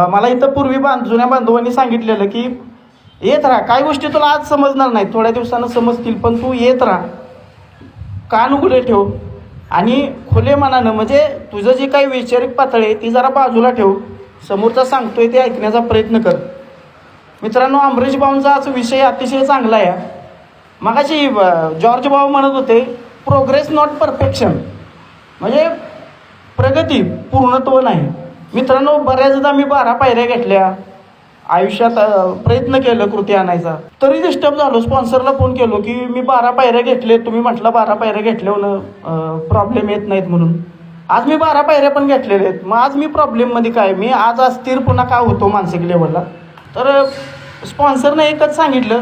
मला इथं पूर्वी जुन्या बांधवांनी सांगितलेलं की येत राहा, काही गोष्टी तुला आज समजणार नाही, थोड्या दिवसानं समजतील, पण तू येत राहा, कान उघडे ठेव आणि खुले मनानं, म्हणजे तुझं जे काही वैचारिक पातळी आहे ती जरा बाजूला ठेव, समोरचा सांगतोय ते ऐकण्याचा प्रयत्न कर. मित्रांनो, अमरीश भाऊंचा आज विषय अतिशय चांगला आहे. मगाशी जॉर्ज भाऊ म्हणत होते प्रोग्रेस नॉट परफेक्शन, म्हणजे प्रगती पूर्णत्व नाही. मित्रांनो, बऱ्याचदा मी 12 पायऱ्या घेतल्या आयुष्यात, प्रयत्न केलं कृती आणायचा, तरी डिस्टर्ब झालो. स्पॉन्सरला फोन केलो की मी 12 पायऱ्या घेतले, तुम्ही म्हटलं 12 पायऱ्या घेतल्यावर प्रॉब्लेम येत नाहीत म्हणून. आज मी 12 पायऱ्या पण घेतलेल्या आहेत, मग आज मी प्रॉब्लेममध्ये काय, मी आज अस्थिर पुन्हा का होतो मानसिक लेवलला. तर स्पॉन्सरनं एकच सांगितलं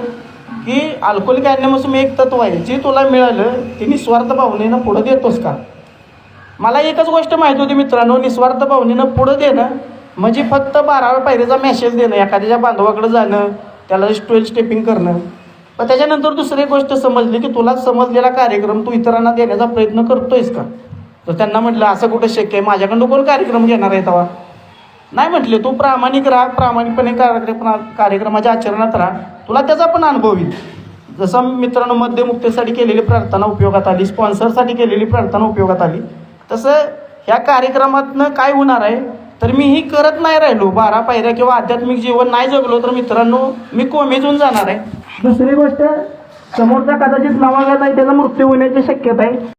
की अल्कोहोलिक ॲनोनिमसमध्ये एक तत्व आहे, जे तुला मिळालं ते निस्वार्थ भावनेनं पुढं देतोस का. मला एकच गोष्ट माहीत होती मित्रांनो, निस्वार्थ भावनेनं पुढं देणं म्हणजे फक्त 12व्या पायरीचा मेसेज देणं, एखाद्याच्या बांधवाकडे जाणं, त्याला 12 स्टेपिंग करणं. पण त्याच्यानंतर दुसरी गोष्ट समजली की तुला समजलेला कार्यक्रम तू इतरांना देण्याचा प्रयत्न करतोयस का. तर त्यांना म्हटलं असं कुठं शक्य आहे, माझ्याकडून कोण कार्यक्रम घेणार आहे तेव्हा. नाही म्हटले, तू प्रामाणिक राहा, प्रामाणिकपणे कार्यक्रमाच्या आचरणात राहा, तुला त्याचा पण अनुभव येईल. जसं मित्रांनो मध्यमुक्तीसाठी केलेली प्रार्थना उपयोगात आली, स्पॉन्सरसाठी केलेली प्रार्थना उपयोगात आली, तसं ह्या कार्यक्रमातनं काय होणार आहे, तर मी ही करत नाही राहिलो, 12 पायऱ्या किंवा आध्यात्मिक जीवन नाही जगलो तर मित्रांनो मी कोमेजून जाणार आहे. दुसरी गोष्ट, समोरचा कदाचित नावागत आहे, त्याचा मृत्यू होण्याची शक्यता आहे.